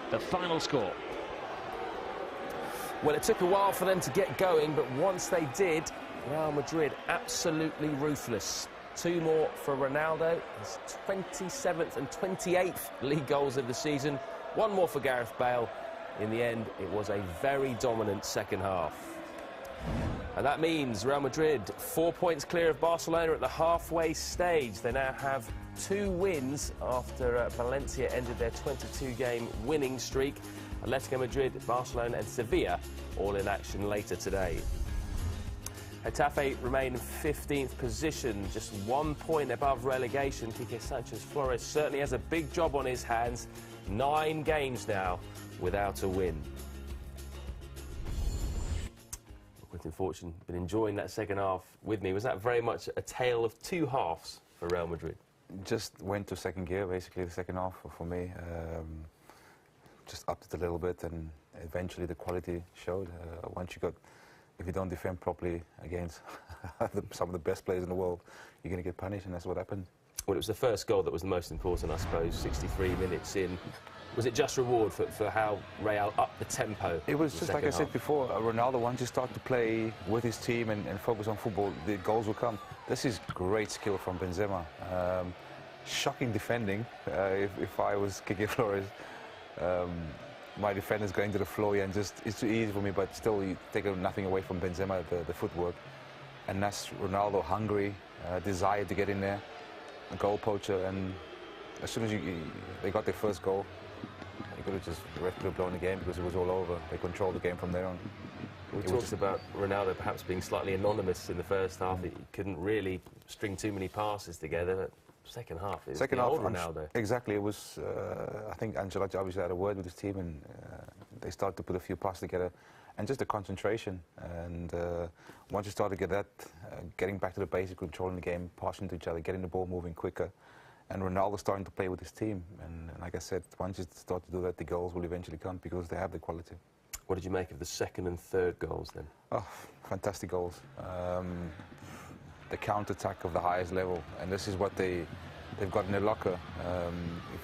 the final score. Well, it took a while for them to get going, but once they did, Real Madrid absolutely ruthless. 2 more for Ronaldo, his 27th and 28th league goals of the season. 1 more for Gareth Bale. In the end, it was a very dominant second half. And that means Real Madrid 4 points clear of Barcelona at the halfway stage. They now have 2 wins after Valencia ended their 22-game winning streak. Atletico Madrid, Barcelona and Sevilla all in action later today. Getafe remain in 15th position, just 1 point above relegation. Quique Sanchez-Flores certainly has a big job on his hands. 9 games now without a win. Quentin Fortune, been enjoying that second half with me. Was that very much a tale of 2 halves for Real Madrid? Just went to second gear, basically, the second half for me. Just upped it a little bit, and eventually the quality showed. If you don't defend properly against some of the best players in the world, you're going to get punished, and that's what happened. Well, it was the first goal that was the most important, I suppose, 63 minutes in. Was it just reward for how Real upped the tempo? It was just like I said before, Ronaldo, once you start to play with his team and focus on football, the goals will come. This is great skill from Benzema. Shocking defending. If I was Quique Flores, my defender's going to the floor, and just it's too easy for me, but still you take nothing away from Benzema, the footwork. And that's Ronaldo hungry, desire to get in there, a goal poacher, and as soon as they got their first goal, they could have just blown the game because it was all over. They controlled the game from there on. We talked about Ronaldo perhaps being slightly anonymous in the first half. He couldn't really string too many passes together. But second half, it was the old Ronaldo. Exactly. It was. I think Ancelotti obviously had a word with his team, and they started to put a few passes together, and just the concentration. And once you start to get that, getting back to the basic, controlling the game, passing to each other, getting the ball moving quicker, and Ronaldo starting to play with his team. And like I said, once you start to do that, the goals will eventually come because they have the quality. What did you make of the second and third goals then? Oh, fantastic goals. The counter-attack of the highest level, and this is what they've got in their locker.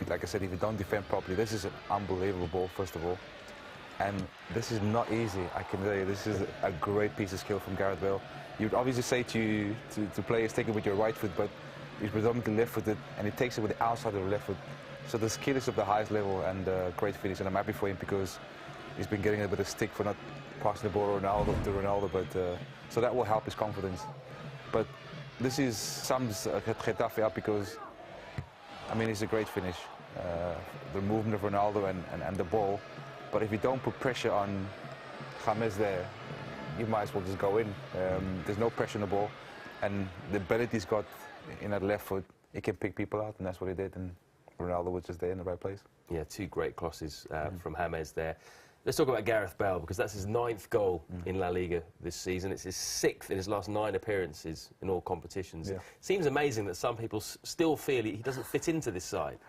Like I said, if you don't defend properly, this is an unbelievable ball, first of all. And this is not easy, I can tell you. This is a great piece of skill from Gareth Bale. You'd obviously say to players, take it with your right foot, but he's predominantly left-footed, and he takes it with the outside of the left foot. So the skill is of the highest level, and great finish, and I'm happy for him because he's been getting a bit of stick for not passing the ball to Ronaldo, but so that will help his confidence. But this sums Getafe up because, I mean, it's a great finish. The movement of Ronaldo and the ball. But if you don't put pressure on James there, you might as well just go in. There's no pressure on the ball, and the ability he's got in that left foot, he can pick people out, and that's what he did. And Ronaldo was just there in the right place. Yeah, two great crosses from James there. Let's talk about Gareth Bale, because that's his 9th goal in La Liga this season. It's his 6th in his last 9 appearances in all competitions. Yeah. Seems amazing that some people still feel he doesn't fit into this side.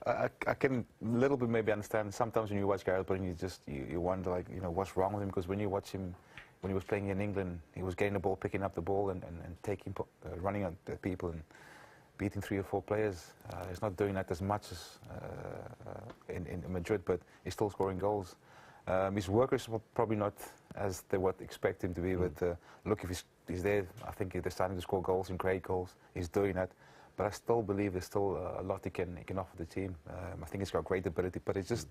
I can a little bit maybe understand. Sometimes when you watch Gareth Bale, you wonder, like, you know, what's wrong with him? Because when you watch him, when he was playing in England, he was getting the ball, picking up the ball, and running at people and beating 3 or 4 players. He's not doing that as much as in Madrid, but he's still scoring goals. His workers were probably not as they would expect him to be, but look, if he's there, I think they're starting to score goals and great goals. He's doing that, but I still believe there's still a lot he can offer the team. I think he's got great ability, but it's just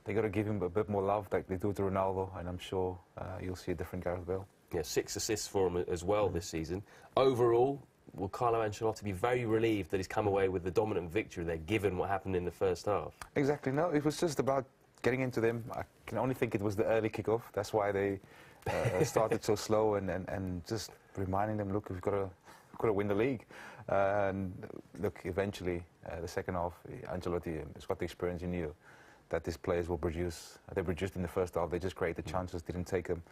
they got to give him a bit more love, like they do to Ronaldo, and I'm sure you'll see a different Gareth Bale. Yeah, 6 assists for him as well this season. Overall, will Carlo Ancelotti be very relieved that he's come away with the dominant victory there, given what happened in the first half? Exactly. No, it was just about getting into them. I can only think it was the early kickoff. That's why they started so slow, and just reminding them, look, we've got to win the league. And look, eventually, the second half, Ancelotti has got the experience. He knew that these players will produce. They produced in the first half. They just created chances, didn't take them.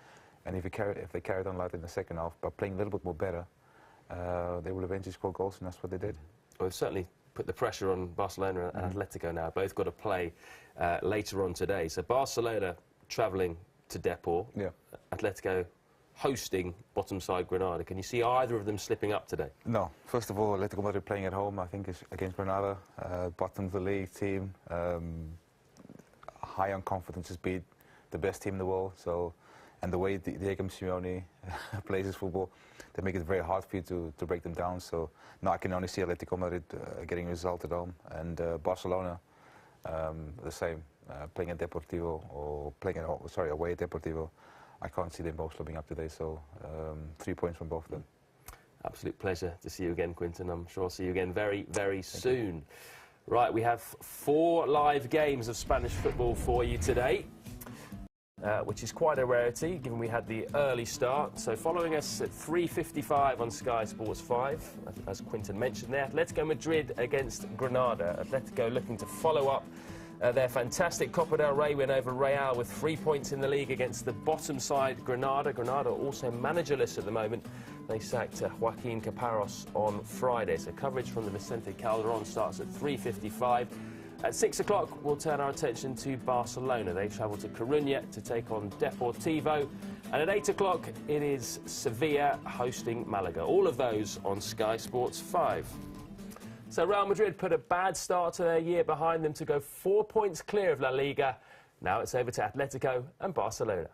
And if they carried on like that in the second half, by playing a little bit more better, they will eventually score goals, and that's what they did. Well, they've certainly put the pressure on Barcelona and Atletico now. Both got to play later on today. So Barcelona travelling to Depor, Atletico hosting bottom side Granada. Can you see either of them slipping up today? No. First of all, Atletico Madrid playing at home, I think, is against Granada, bottom of the league team, high on confidence, has beat the best team in the world. So, and the way Diego Simeone plays his football, they make it very hard for you to break them down. So, no, I can only see Atletico Madrid getting a result at home, and Barcelona the same, playing at Deportivo or playing away at Deportivo. I can't see them both slipping up today. So, 3 points from both of them. Absolute pleasure to see you again, Quinton. I'm sure I'll see you again very, very soon. Right, we have 4 live games of Spanish football for you today, which is quite a rarity, given we had the early start. So following us at 3:55 on Sky Sports 5, as Quinton mentioned there, Atletico Madrid against Granada. Atletico looking to follow up their fantastic Copa del Rey win over Real with 3 points in the league against the bottom side Granada. Granada also managerless at the moment. They sacked Joaquin Caparros on Friday. So coverage from the Vicente Calderon starts at 3:55. At 6 o'clock, we'll turn our attention to Barcelona. They travel to Coruña to take on Deportivo. And at 8 o'clock, it is Sevilla hosting Malaga. All of those on Sky Sports 5. So Real Madrid put a bad start to their year behind them to go 4 points clear of La Liga. Now it's over to Atletico and Barcelona.